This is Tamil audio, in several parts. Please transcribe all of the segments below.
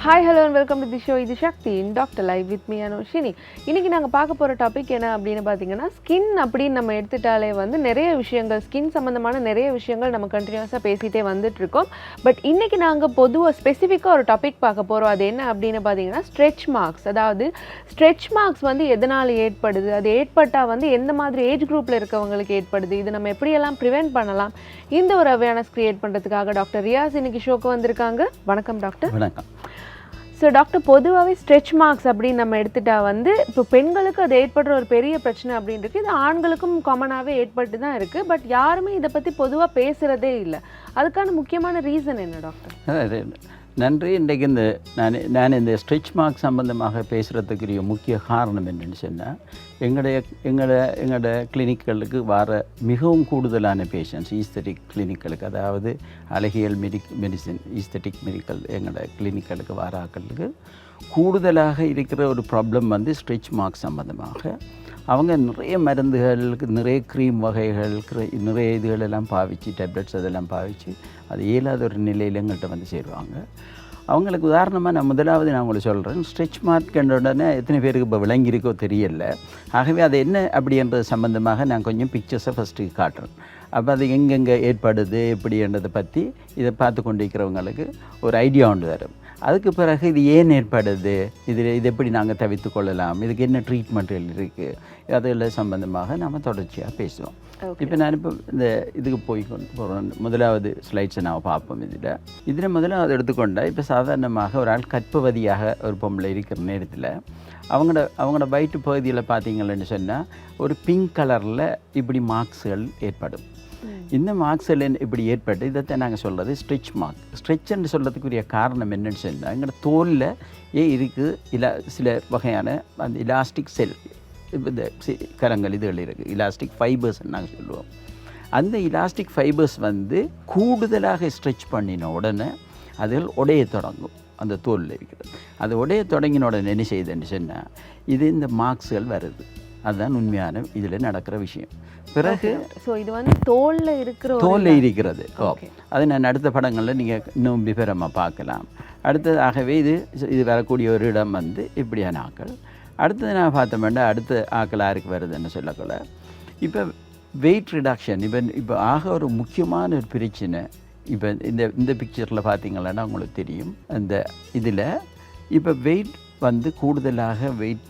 Hi, hello and welcome to the show. இது சக்தி in Dr. Live with me Anushini. இன்னைக்கு நாங்கள் பார்க்க போகிற டாபிக் என்ன அப்படின்னு பார்த்தீங்கன்னா, ஸ்கின் அப்படின்னு நம்ம எடுத்துட்டாலே வந்து நிறைய விஷயங்கள், ஸ்கின் சம்மந்தமான நிறைய விஷயங்கள் நம்ம கண்டினியூஸாக பேசிகிட்டே வந்துட்டுருக்கோம். பட் இன்றைக்கி நாங்கள் பொதுவாக ஸ்பெசிஃபிக்காக ஒரு டாபிக் பார்க்க போகிறோம். அது என்ன அப்படின்னு பார்த்தீங்கன்னா, ஸ்ட்ரெச் மார்க்ஸ். அதாவது ஸ்ட்ரெச் மார்க்ஸ் வந்து எதனால் ஏற்படுது, அது ஏற்பட்டால் வந்து எந்த மாதிரி ஏஜ் குரூப்பில் இருக்கவங்களுக்கு ஏற்படுது, இது நம்ம எப்படியெல்லாம் ப்ரிவென்ட் பண்ணலாம், இந்த ஒரு அவேர்னஸ் க்ரியேட் பண்ணுறதுக்காக டாக்டர் ரியாஸ் இன்னைக்கு ஷோக்கு வந்திருக்காங்க. வணக்கம் டாக்டர். வணக்கம். ஸோ டாக்டர், பொதுவாகவே ஸ்ட்ரெச் மார்க்ஸ் அப்படின்னு நம்ம எடுத்துட்டா வந்து இப்போ பெண்களுக்கு அது ஏற்படுற ஒரு பெரிய பிரச்சனை அப்படின்றது, இது ஆண்களுக்கும் காமனாகவே ஏற்பட்டு தான் இருக்குது. பட் யாருமே இதை பற்றி பொதுவாக பேசுகிறதே இல்லை. அதுக்கான முக்கியமான ரீசன் என்ன டாக்டர்? நன்றி. இன்றைக்கு நான் இந்த ஸ்ட்ரெச் மார்க் சம்பந்தமாக பேசுகிறதுக்குரிய முக்கிய காரணம் என்னென்னு சொன்னால், எங்களோட கிளினிக்களுக்கு வர மிகவும் கூடுதலான பேஷண்ட்ஸ் ஈஸ்தட்டிக் கிளினிக்களுக்கு, அதாவது அழகியல் மெடிசின் ஈஸ்தட்டிக் மெடிக்கல் எங்களோட கிளினிக்களுக்கு வர ஆட்களுக்கு கூடுதலாக இருக்கிற ஒரு ப்ராப்ளம் வந்து ஸ்ட்ரெச் மார்க் சம்பந்தமாக. அவங்க நிறைய மருந்துகளுக்கு, நிறைய க்ரீம் வகைகள், நிறைய இதுகளெல்லாம் பாவிச்சு, டேப்லெட்ஸ் அதெல்லாம் பாவிச்சு அது இயலாத ஒரு நிலையில் எங்கள்கிட்ட வந்து சேருவாங்க. அவங்களுக்கு உதாரணமாக நான் முதலாவது நான் உங்களுக்கு சொல்கிறேன், ஸ்ட்ரெச் மார்க் உடனே எத்தனை பேருக்கு இப்போ விளங்கியிருக்கோ தெரியல. ஆகவே அது என்ன அப்படின்றது சம்மந்தமாக நான் கொஞ்சம் பிக்சர்ஸை ஃபஸ்ட்டு காட்டுறேன். அப்போ அது எங்கெங்கே ஏற்படுது எப்படின்றதை பற்றி இதை பார்த்து கொண்டு இருக்கிறவங்களுக்கு ஒரு ஐடியா உண்டு வரும். அதுக்கு பிறகு இது ஏன் ஏற்படுது, இது எப்படி நாங்கள் தவிர்த்து கொள்ளலாம், இதுக்கு என்ன ட்ரீட்மெண்ட்கள் இருக்குது, அதெல்லாம் சம்பந்தமாக நம்ம தொடர்ச்சியாக பேசுவோம். இப்போ நான் இப்போ இந்த இதுக்கு போய் கொண்டு போகிறோம். முதலாவது ஸ்லைட்ஸை நான் பார்ப்போம். இதில் முதலாவது எடுத்துக்கொண்டால், இப்போ சாதாரணமாக ஒரு ஆள் கற்பவதியாக ஒரு பொம்பளை இருக்கிற நேரத்தில் அவங்களோட வயிற்று பகுதியில் பார்த்தீங்கன்னு சொன்னால் ஒரு பிங்க் கலரில் இப்படி மார்க்ஸ்கள் ஏற்படும். இந்த மார்க்ஸில் இப்படி ஏற்பட்டு இதைத்தான் நாங்கள் சொல்கிறது ஸ்ட்ரெச் மார்க். ஸ்ட்ரெச்ன்னு சொல்கிறதுக்குரிய காரணம் என்னென்னு சொன்னால், எங்களோட தோலில் இருக்குது சில வகையான அந்த இலாஸ்டிக் செல், இந்த கரங்கள் இதுகள் இருக்குது, இலாஸ்டிக் ஃபைபர்ஸ்ன்னு நாங்கள் சொல்லுவோம். அந்த இலாஸ்டிக் ஃபைபர்ஸ் வந்து கூடுதலாக ஸ்ட்ரெச் பண்ணின உடனே அதுகள் உடைய தொடங்கும். அந்த தோலில் இருக்கிறது அது உடைய தொடங்கின உடனே என்ன செய்யுதுன்னு சொன்னால் இந்த மார்க்ஸ்கள் வருது. அதுதான் உண்மையான இதில் நடக்கிற விஷயம். பிறகு இது வந்து தோலில் இருக்கிறது. அது நான் அடுத்த படங்களில் நீங்கள் இன்னும் விவரமாக பார்க்கலாம். அடுத்ததாகவே இது வரக்கூடிய ஒரு இடம் வந்து இப்படியான ஆக்கள். அடுத்தது நான் பார்த்தோம்னா அடுத்த ஆக்கள் யாருக்கு வருதுன்னு சொல்லக்கூட, இப்போ வெயிட் ரிடக்ஷன். இப்போ ஆக ஒரு முக்கியமான ஒரு பிரச்சனை. இப்போ இந்த பிக்சரில் பார்த்தீங்கன்னா உங்களுக்கு தெரியும், அந்த இதில் இப்போ வெயிட் வந்து கூடுதலாக வெயிட்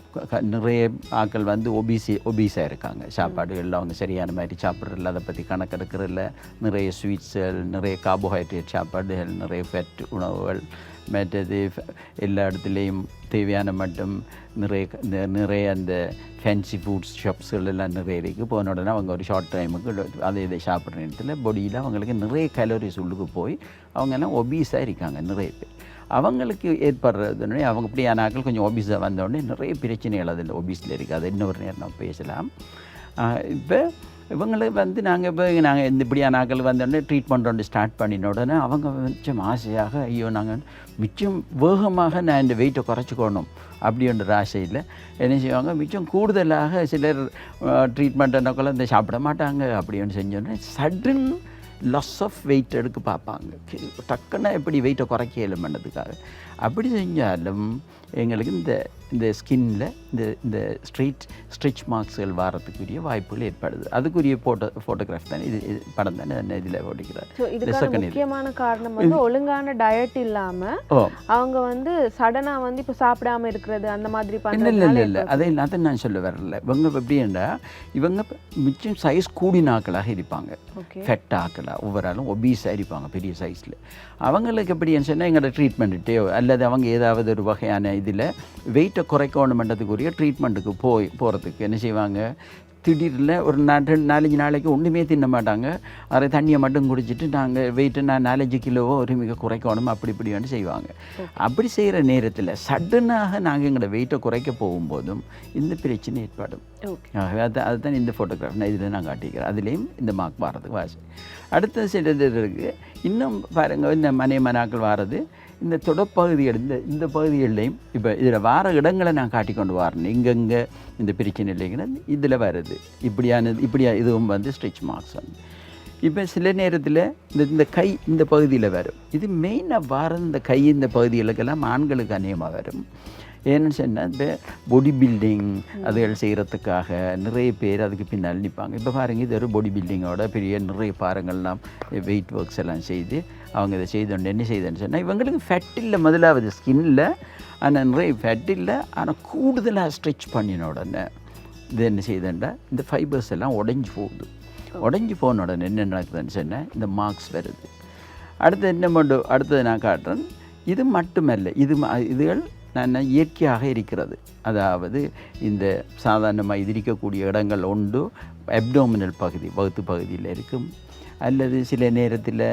நிறைய ஆட்கள் வந்து ஒபீஸாக இருக்காங்க. சாப்பாடுகளில் அவங்க சரியான மாதிரி சாப்பிட்றதில்ல, அதை பற்றி கணக்கெடுக்கிறதில்ல. நிறைய ஸ்வீட்ஸுகள், நிறைய கார்போஹைட்ரேட் சாப்பாடுகள், நிறைய ஃபேட் உணவுகள், மற்றது எல்லா இடத்துலையும் தேவையான மட்டும் நிறைய அந்த ஃபேன்சி ஃபுட்ஸ் ஷாப்ஸ்கள் எல்லாம் நிறைய இருக்குது. போன உடனே அவங்க ஒரு ஷார்ட் டைமுக்கு இதை சாப்பிட்ற நேரத்தில் பொடியில் அவங்களுக்கு நிறைய கலோரிஸ் உள்ளுக்கு போய் அவங்க எல்லாம் ஒபீஸாக இருக்காங்க நிறைய பேர். அவங்களுக்கு ஏற்படுறதுனே அவங்க இப்படியான ஆட்கள் கொஞ்சம் ஒபீஸாக வந்தோடனே நிறைய பிரச்சனைகள் அதில் ஒபீஸில் இருக்குது. அது இன்னொரு நேரம் நம்ம பேசலாம். இப்போ இவங்களுக்கு வந்து நாங்கள் இப்படியான ஆட்கள் வந்தோடனே ட்ரீட்மெண்ட் ஸ்டார்ட் பண்ணின உடனே அவங்க மிச்சம் ஆசையாக, ஐயோ நாங்கள் மிச்சம் வேகமாக நான் இந்த வெயிட்டை குறைச்சிக்கணும் அப்படின்ற ஆசையில் என்ன செய்வாங்க, மிச்சம் கூடுதலாக சிலர் ட்ரீட்மெண்ட் என்னக்குள்ள இந்த சாப்பிட மாட்டாங்க. அப்படின்னு செஞ்சோடனே சடன் லாஸ் ஆஃப் வெயிட் எடுக்க பார்ப்பாங்க. டக்குன்னா எப்படி வெயிட்டை குறைக்க இயலுமன்றதுக்காக. அப்படி செஞ்சாலும் எங்களுக்கு இந்த ஸ்கின்னில் இந்த ஸ்ட்ரெச் மார்க்ஸ்கள் வரத்துக்குரிய வாய்ப்புகள் ஏற்படுது. அதுக்குரிய ஃபோட்டோகிராஃப் தானே இது படம் தானே இதில் ஓடிக்கிறார். முக்கியமான காரணம் வந்து ஒழுங்கான டயட் இல்லாமல் அவங்க வந்து சடனாக வந்து இப்போ சாப்பிடாம இருக்கிறது, அந்த மாதிரி இல்லை அதை நான் சொல்ல வரல. இவங்க எப்படின்னா இவங்க மிச்சம் சைஸ் கூடினாக்களாக இருப்பாங்க, ஃபெட் ஆக்கலாக, ஒவ்வொரு ஒபீஸாக இருப்பாங்க பெரிய சைஸில். அவங்களுக்கு எப்படின்னு சொன்னால் எங்களோட ட்ரீட்மெண்ட்டோ அல்லது அவங்க ஏதாவது ஒரு வகையான இதில் வெயிட்டை குறைக்கணுமென்றதுக்குரிய ட்ரீட்மெண்ட்டுக்கு போகிறதுக்கு என்ன செய்வாங்க, திடீரில் ஒரு 4-5 நாளைக்கு ஒன்றுமே தின்ன மாட்டாங்க. அதை தண்ணியை மட்டும் குடிச்சிட்டு நாங்கள் வெயிட்டு 4-5 கிலோவோ ஒரு மிக குறைக்கணும் அப்படி வந்து செய்வாங்க. அப்படி செய்கிற நேரத்தில் சடனாக நாங்கள் எங்களோட வெயிட்டை குறைக்க போகும்போதும் இந்த பிரச்சனை ஏற்படும். ஆகவே அதுதான் இந்த ஃபோட்டோகிராஃப் நான் இதில் நான் காட்டிக்கிறேன். அதுலேயும் இந்த மார்க் வர்றதுக்கு வாசி. அடுத்த சில இது இருக்குது. இன்னும் பாருங்கள், இந்த மனாக்கள் வர்றது இந்த தொடப்பகுதிகள், இந்த பகுதிகள்லையும் இப்போ இதில் வார இடங்களை நான் காட்டி கொண்டு வரேன். இங்கங்கே இந்த பிரச்சனை இல்லைங்கன்னா இதில் வருது. இப்படியா இதுவும் வந்து ஸ்ட்ரெச் மார்க்ஸ் வந்து இப்போ சில நேரத்தில் இந்த கை இந்த பகுதியில் வரும். இது மெயினாக வர இந்த கை இந்த பகுதிகளுக்கெல்லாம் ஆண்களுக்கு அநேகமாக வரும். ஏன்னு சொன்னால் இப்போ பாடி பில்டிங் அதுகள் செய்கிறதுக்காக நிறைய பேர் அதுக்கு பின்னால் நிற்பாங்க. இப்போ பாருங்கள், இது ஒரு பாடி பில்டிங்கோட பெரிய நிறைய பாரங்கள்லாம் வெயிட் ஒர்க்ஸ் எல்லாம் செய்து அவங்க இதை செய்தோண்டு என்ன செய்தேன்னு சொன்னால், இவங்களுக்கு ஃபேட் இல்லை முதலாவது ஸ்கின்னில், ஆனால் நிறைய ஃபேட் இல்லை, ஆனால் கூடுதலாக ஸ்ட்ரெச் பண்ணின உடனே இது என்ன செய்தேன்டா இந்த ஃபைபர்ஸ் எல்லாம் உடஞ்சி போகுது. உடஞ்சி போன உடனே என்ன நடக்குதுன்னு சொன்னால் இந்த மார்க்ஸ் வருது. அடுத்தது நான் காட்டுறேன். இது மட்டுமல்ல, இதுகள் நான் இயற்கையாக இருக்கிறது. அதாவது இந்த சாதாரணமாக இது இருக்கக்கூடிய இடங்கள் உண்டு. அப்டோமினல் பகுதி, வகுத்து பகுதியில் இருக்கும். அல்லது சில நேரத்தில்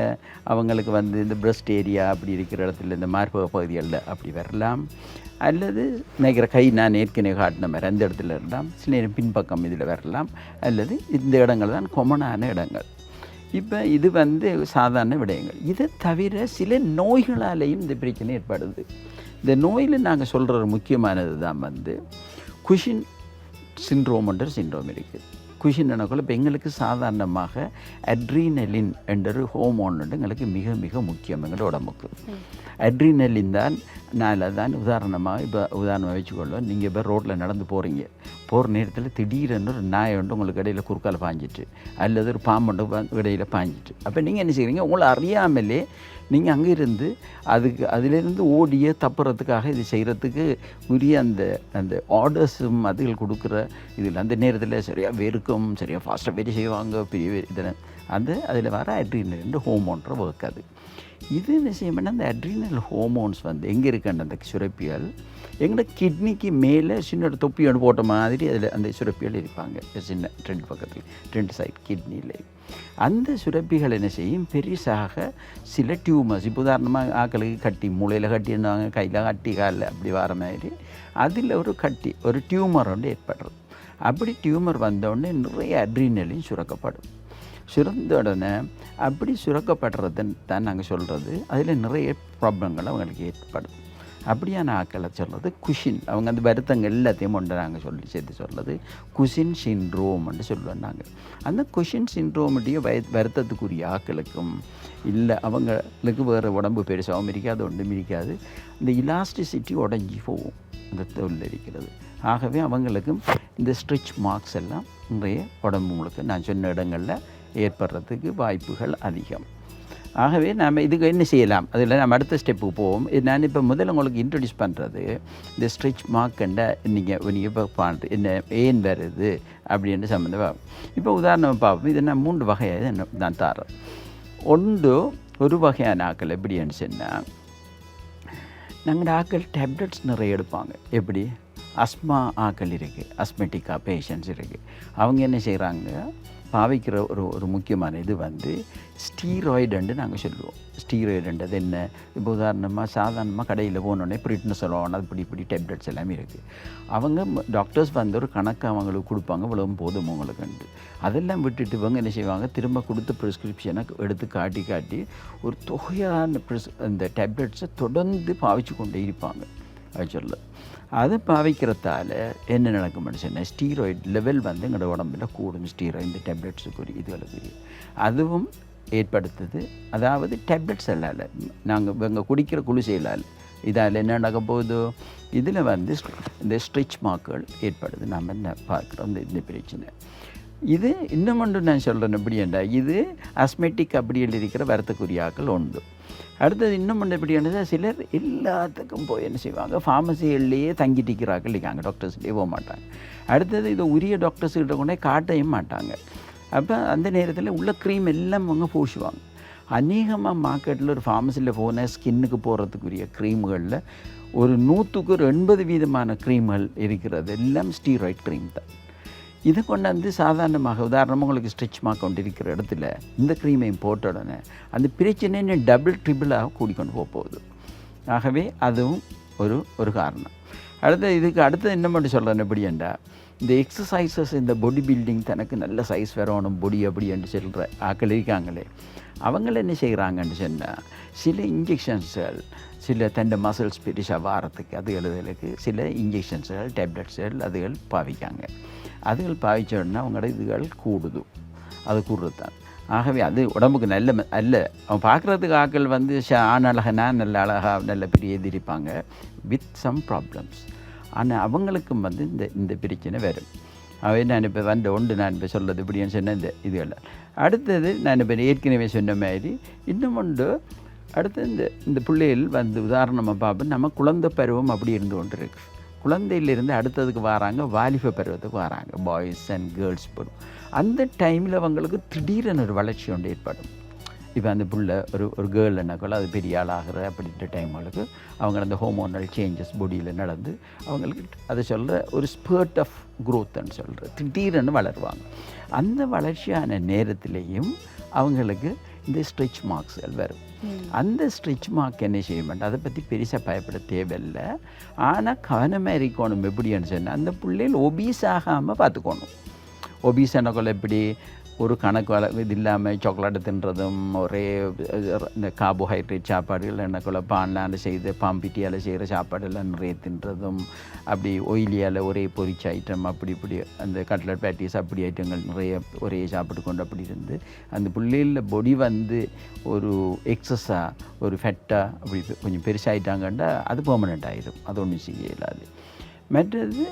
அவங்களுக்கு வந்து இந்த பிரஸ்ட் ஏரியா அப்படி இருக்கிற இடத்துல இந்த மார்பக பகுதிகளில் அப்படி வரலாம். அல்லது நினைக்கிற கை நான் ஏற்கனவே காட்டின மாதிரி அந்த இடத்துல வரலாம். சில நேரம் பின்பக்கம் இதில் வரலாம். அல்லது இந்த இடங்கள் தான் கொமனான இடங்கள். இப்போ இது வந்து சாதாரண விடயங்கள். இதை தவிர சில நோய்களாலேயும் இந்த பிரச்சனை ஏற்படுது. இந்த நோயில் நாங்கள் சொல்கிற ஒரு முக்கியமானது தான் வந்து குஷின் சிண்ட்ரோம்ன்ற சிண்ட்ரோம் இருக்குது. குஷின் எனக்குள்ள இப்போ எங்களுக்கு சாதாரணமாக அட்ரீனலின் என்ற ஒரு ஹோமோன் எங்களுக்கு மிக மிக முக்கியம் எங்களோட உடம்புக்கு. அட்ரீனலின் தான் உதாரணமாக வச்சுக்கொள்ளும். நீங்கள் இப்போ ரோட்டில் நடந்து போகிற நேரத்தில் திடீரென்று ஒரு நாய் ஒன்று உங்களுக்கு இடையில் குறுக்கால் பாஞ்சிட்டு, அல்லது ஒரு பாம்பு இடையில் பாஞ்சிட்டு, அப்போ நீங்கள் என்ன செய்கிறீங்க, உங்களை அறியாமலே நீங்கள் அங்கே இருந்து அதிலிருந்து ஓடிய தப்புறதுக்காக இது செய்கிறதுக்கு உரிய அந்த ஆர்டர்ஸும் அதுகள் கொடுக்குற இதில் அந்த நேரத்தில் சரியாக வெறுக்கும், சரியாக ஃபாஸ்ட்டாக வெறி செய்வாங்க, பெரிய இதில் அதில் வர அட்ரீனல் ஹோமோன்ற ஒர்க். இது என்ன செய்யணும்னா அந்த அட்ரீனல் ஹோமோன்ஸ் வந்து எங்கே இருக்குன்ற அந்த சுரப்பிகள் எங்களோட கிட்னிக்கு மேலே சின்ன தொப்பி ஒன்று போட்ட மாதிரி அதில் அந்த சுரப்பிகள் இருப்பாங்க. சின்ன 2 பக்கத்தில் 2 சைட் கிட்னியில் அந்த சுரப்பிகள் என்ன செய்யும், பெருசாக சில டியூமர்ஸ், இப்போ உதாரணமாக ஆக்களுக்கு கட்டி மூளையில் கட்டியிருந்தாங்க, கையில் கட்டி காலில் அப்படி வர மாதிரி அதில் ஒரு டியூமர் ஒன்று ஏற்படுறது. அப்படி டியூமர் வந்தோடனே நிறைய அட்ரீனலையும் சுரக்கப்படும். சுரந்த உடனே அப்படி சுரக்கப்படுறது தான் நாங்கள் சொல்கிறது. அதில் நிறைய ப்ராப்ளங்கள் அவங்களுக்கு ஏற்படும். அப்படியான ஆக்களை சொல்கிறது குஷின். அவங்க அந்த வருத்தங்கள் எல்லாத்தையும் ஒன்று நாங்கள் சேர்த்து சொல்கிறது குஷின் சிண்ட்ரோம்னு சொல்லுவோம் நாங்கள். அந்த குஷின் சிண்ட்ரோமுடைய வருத்தத்துக்குரிய ஆக்களுக்கும் இல்லை, அவங்களுக்கு வேறு உடம்பு பெருசாகவும் இருக்காது, ஒன்றும் இருக்காது, இந்த இலாஸ்டிசிட்டி உடஞ்சி போகும் அந்த தோலில் இருக்கிறது. ஆகவே அவங்களுக்கும் இந்த ஸ்ட்ரெச் மார்க்ஸ் எல்லாம் நிறைய உடம்புங்களுக்கு நான் சொன்ன இடங்களில் ஏற்படுறதுக்கு வாய்ப்புகள் அதிகம். ஆகவே நாம் இதுக்கு என்ன செய்யலாம், அதில் நம்ம அடுத்த ஸ்டெப்புக்கு போவோம். நான் இப்போ முதல்ல உங்களுக்கு இன்ட்ரடியூஸ் பண்ணுறது இந்த ஸ்ட்ரெச் மார்க்கண்ட நீங்கள் இப்போ பண்ணுறது என்ன ஏன் வருது அப்படின்னு சம்மந்தமாக. இப்போ உதாரணமாக பார்ப்போம். இதை நான் 3 வகையாக நான் தரேன். ஒரு வகையான ஆக்கள் எப்படின்னு சொன்னால், நாங்கள் ஆக்கள் டேப்லெட்ஸ் நிறைய எடுப்பாங்க. எப்படி அஸ்மா ஆக்கள் இருக்குது, அஸ்மெட்டிக்கா பேஷண்ட்ஸ் இருக்குது. அவங்க என்ன செய்கிறாங்க, பாவிக்கிற ஒரு முக்கியமான இது வந்து ஸ்டீராய்டுன்னு நாங்கள் சொல்லுவோம். ஸ்டீராய்டுன்றது என்ன, இப்போ உதாரணமாக சாதாரணமாக கடையில் போனோடனே பிரிட்னசோலான் அது இப்படி டேப்லெட்ஸ் எல்லாமே இருக்குது. அவங்க டாக்டர்ஸ் வந்து ஒரு கணக்கு அவங்களுக்கு கொடுப்பாங்க, இவ்வளவு போதும் உங்களுக்குண்டு. அதெல்லாம் விட்டுட்டு இவங்க என்ன செய்வாங்க, திரும்ப கொடுத்த ப்ரிஸ்கிரிப்ஷனை எடுத்து காட்டி ஒரு தொகையான அந்த டேப்லெட்ஸை தொடர்ந்து பாவிச்சு கொண்டே இருப்பாங்க. அது சொல்ல அதை பாவிக்கிறதால என்ன நடக்கும்னு சொன்னால் ஸ்டீராய்டு லெவல் வந்து எங்களோட உடம்பில் கூடும். ஸ்டீராய்டு இந்த டேப்லெட்ஸுக்குரிய இதுகளுக்குரிய அதுவும் ஏற்படுத்துது. அதாவது டேப்லெட்ஸ் எல்லாம் நாங்கள் இவங்க குடிக்கிற குளிசையிலால் இதால் என்ன நடக்க போகுதோ இதில் வந்து இந்த ஸ்ட்ரெச் மார்க்குகள் ஏற்படுது. நம்ம என்ன பார்க்குறோம் இந்த பிரச்சனை. இது இன்னும் ஒன்று நான் சொல்கிறேன் எப்படி என்றால், இது அஸ்மெட்டிக் அப்படியில் இருக்கிற வரத்துக்குரிய ஆக்கள் உண்டு. அடுத்தது இன்னும் ஒன்று எப்படி என்றால், சிலர் எல்லாத்துக்கும் போய் என்ன செய்வாங்க, ஃபார்மசிகள்லேயே தங்கிட்டு இருக்கிறார்கள் இருக்காங்க, டாக்டர்ஸ்லேயே போக மாட்டாங்க. அடுத்தது இதை உரிய டாக்டர்ஸ்கிட்ட கொண்டே காட்டவும் மாட்டாங்க. அப்போ அந்த நேரத்தில் உள்ள க்ரீம் எல்லாம் அவங்க பூசுவாங்க. அநேகமாக மார்க்கெட்டில் ஒரு ஃபார்மசியில் போன ஸ்கின்னுக்கு போகிறதுக்குரிய க்ரீம்களில் ஒரு 100க்கு 80% க்ரீம்கள் இருக்கிறது எல்லாம் ஸ்டீராய்ட் க்ரீம் தான். இதை கொண்டாந்து சாதாரணமாக உதாரணமாக உங்களுக்கு ஸ்ட்ரெச் மார்க் கொண்டு இருக்கிற இடத்துல இந்த க்ரீமையும் போட்ட உடனே அந்த பிரச்சனை டபுள் ட்ரிபிளாக கூடிக்கொண்டு போகுது. ஆகவே அதுவும் ஒரு காரணம். இதுக்கு அடுத்தது என்ன மட்டும் சொல்கிறேன் எப்படி என்றால், இந்த எக்ஸசைசஸ் இந்த பாடி பில்டிங் தனக்கு நல்ல சைஸ் வரணும் பொடி அப்படி என்று சொல்கிற ஆக்கள் இருக்காங்களே, அவங்கள என்ன செய்கிறாங்கன்னு சொன்னால் சில இன்ஜெக்ஷன்ஸ்கள், சில தண்டை மசில்ஸ் பெருசாக வாரத்துக்கு அதுகளுக்கு சில இன்ஜெக்ஷன்ஸ்கள் டேப்லெட்ஸ்கள் அதுகள் பாவிக்காங்க. அதுகள் பாவிச்சோடனே அவங்களோட இதுகள் கூடுது. அது கூடுறது தான். ஆகவே அது உடம்புக்கு நல்ல அவன் பார்க்குறதுக்கு ஆக்கள் வந்து ஆண் அழகனா நல்ல அழகாக நல்ல பெரிய எதிரிப்பாங்க வித் சம் ப்ராப்ளம்ஸ். ஆனால் அவங்களுக்கும் வந்து இந்த பிரச்சனை வரும். அவை நான் இப்போ நான் இப்போ சொல்கிறது இப்படின்னு சொன்ன இந்த இதுகள். அடுத்தது நான் இப்போ ஏற்கனவே சொன்ன மாதிரி இன்னும் ஒன்று, அடுத்து இந்த பிள்ளைகள் வந்து உதாரணமாக பார்ப்போம், நம்ம குழந்தை பருவம் அப்படி இருந்து கொண்டு இருக்கு. குழந்தையிலிருந்து அடுத்ததுக்கு வராங்க, வாலிப பருவத்துக்கு வராங்க, பாய்ஸ் அண்ட் கேர்ள்ஸ் பருவம். அந்த டைமில் அவங்களுக்கு திடீரென ஒரு வளர்ச்சி ஒன்று ஏற்படும். இப்போ அந்த பிள்ளை ஒரு கேர்ள் என்னக்குள்ள அது பெரிய ஆளாகிற அப்படின்ற டைம்களுக்கு அவங்க அந்த ஹோமோனல் சேஞ்சஸ் பாடியில் நடந்து அவங்களுக்கு அதை சொல்கிற ஒரு ஸ்பர்ட் ஆஃப் க்ரோத்துன்னு சொல்கிற திடீரென்னு வளருவாங்க. அந்த வளர்ச்சியான நேரத்திலேயும் அவங்களுக்கு இந்த ஸ்ட்ரெச் மார்க்ஸ்கள் வரும். அந்த ஸ்ட்ரெச் மார்க் என்ன செய்ய மாட்டேன், அதை பற்றி பெருசாக பயப்பட தேவையில்லை. ஆனால் கவனமாக இருக்கணும். எப்படின்னு சொன்னால் அந்த பிள்ளைகள் ஒபீஸ் ஆகாமல் பார்த்துக்கணும். ஒபீஸ் என்னக்குள்ள எப்படி ஒரு கணக்கு இது இல்லாமல் சாக்லேட்டு தின்றதும் ஒரே இந்த கார்போஹைட்ரேட் சாப்பாடுகள் என்னக்குள்ள பான்லால் செய்து பாம்பிட்டியால் செய்கிற சாப்பாடெல்லாம் நிறைய தின்றதும், அப்படி ஒயிலியால் ஒரே பொரிச்ச ஐட்டம் இப்படி அந்த கட்லட் பேட்டிஸ் அப்படி ஐட்டங்கள் நிறைய ஒரே சாப்பிட்டு கொண்டு அப்படி இருந்து அந்த பிள்ளைகளில் பொடி வந்து ஒரு எக்ஸஸாக ஒரு ஃபெட்டாக அப்படி கொஞ்சம் பெருசாகிட்டாங்கன்னா அது பெர்மனெண்ட் ஆகிடும். அது ஒன்றும் செய்ய இல்லாது. மற்றது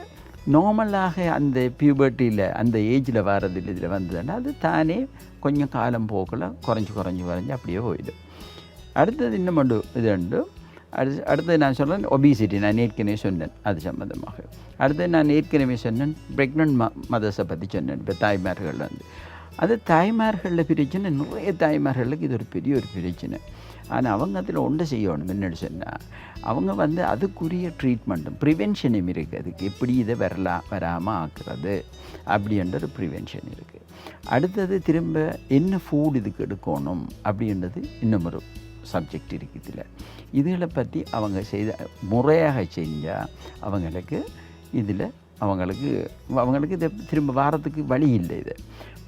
நார்மலாக அந்த பியூபர்ட்டியில் அந்த ஏஜில் வர்றதில் இதில் வந்ததுன்னா அது தானே கொஞ்சம் காலம் போக்கில் குறைஞ்சி அப்படியே போயிடும். அடுத்தது இன்னும் ஒன்று இது உண்டு. அடுத்தது நான் சொல்கிறேன் ஒபிசிட்டி. நான் ஏற்கனவே சொன்னேன் அது சம்மந்தமாக. அடுத்தது நான் ஏற்கனவே சொன்னேன் ப்ரெக்னென்ட் மதர்ஸை பற்றி சொன்னேன். இப்போ தாய்மார்கள் வந்து அது தாய்மார்களில் பிரச்சனை, நிறைய தாய்மார்களுக்கு இது ஒரு பெரிய ஒரு பிரச்சனை. ஆனால் அவங்க அதில் ஒன்று செய்யணும். என்னென்னு சொன்னால் அவங்க வந்து அதுக்குரிய ட்ரீட்மெண்ட்டும் ப்ரிவென்ஷனும் இருக்குது. அதுக்கு எப்படி இதை வராமல் ஆக்குறது அப்படின்ற ஒரு ப்ரிவென்ஷன் இருக்குது. அடுத்தது திரும்ப என்ன ஃபுட் இதுக்கு எடுக்கணும் அப்படின்றது இன்னும் ஒரு சப்ஜெக்ட் இருக்குது. இதுகளை பற்றி அவங்க முறையாக செஞ்சால் அவங்களுக்கு இதை திரும்ப வாரத்துக்கு வழி இல்லை. இது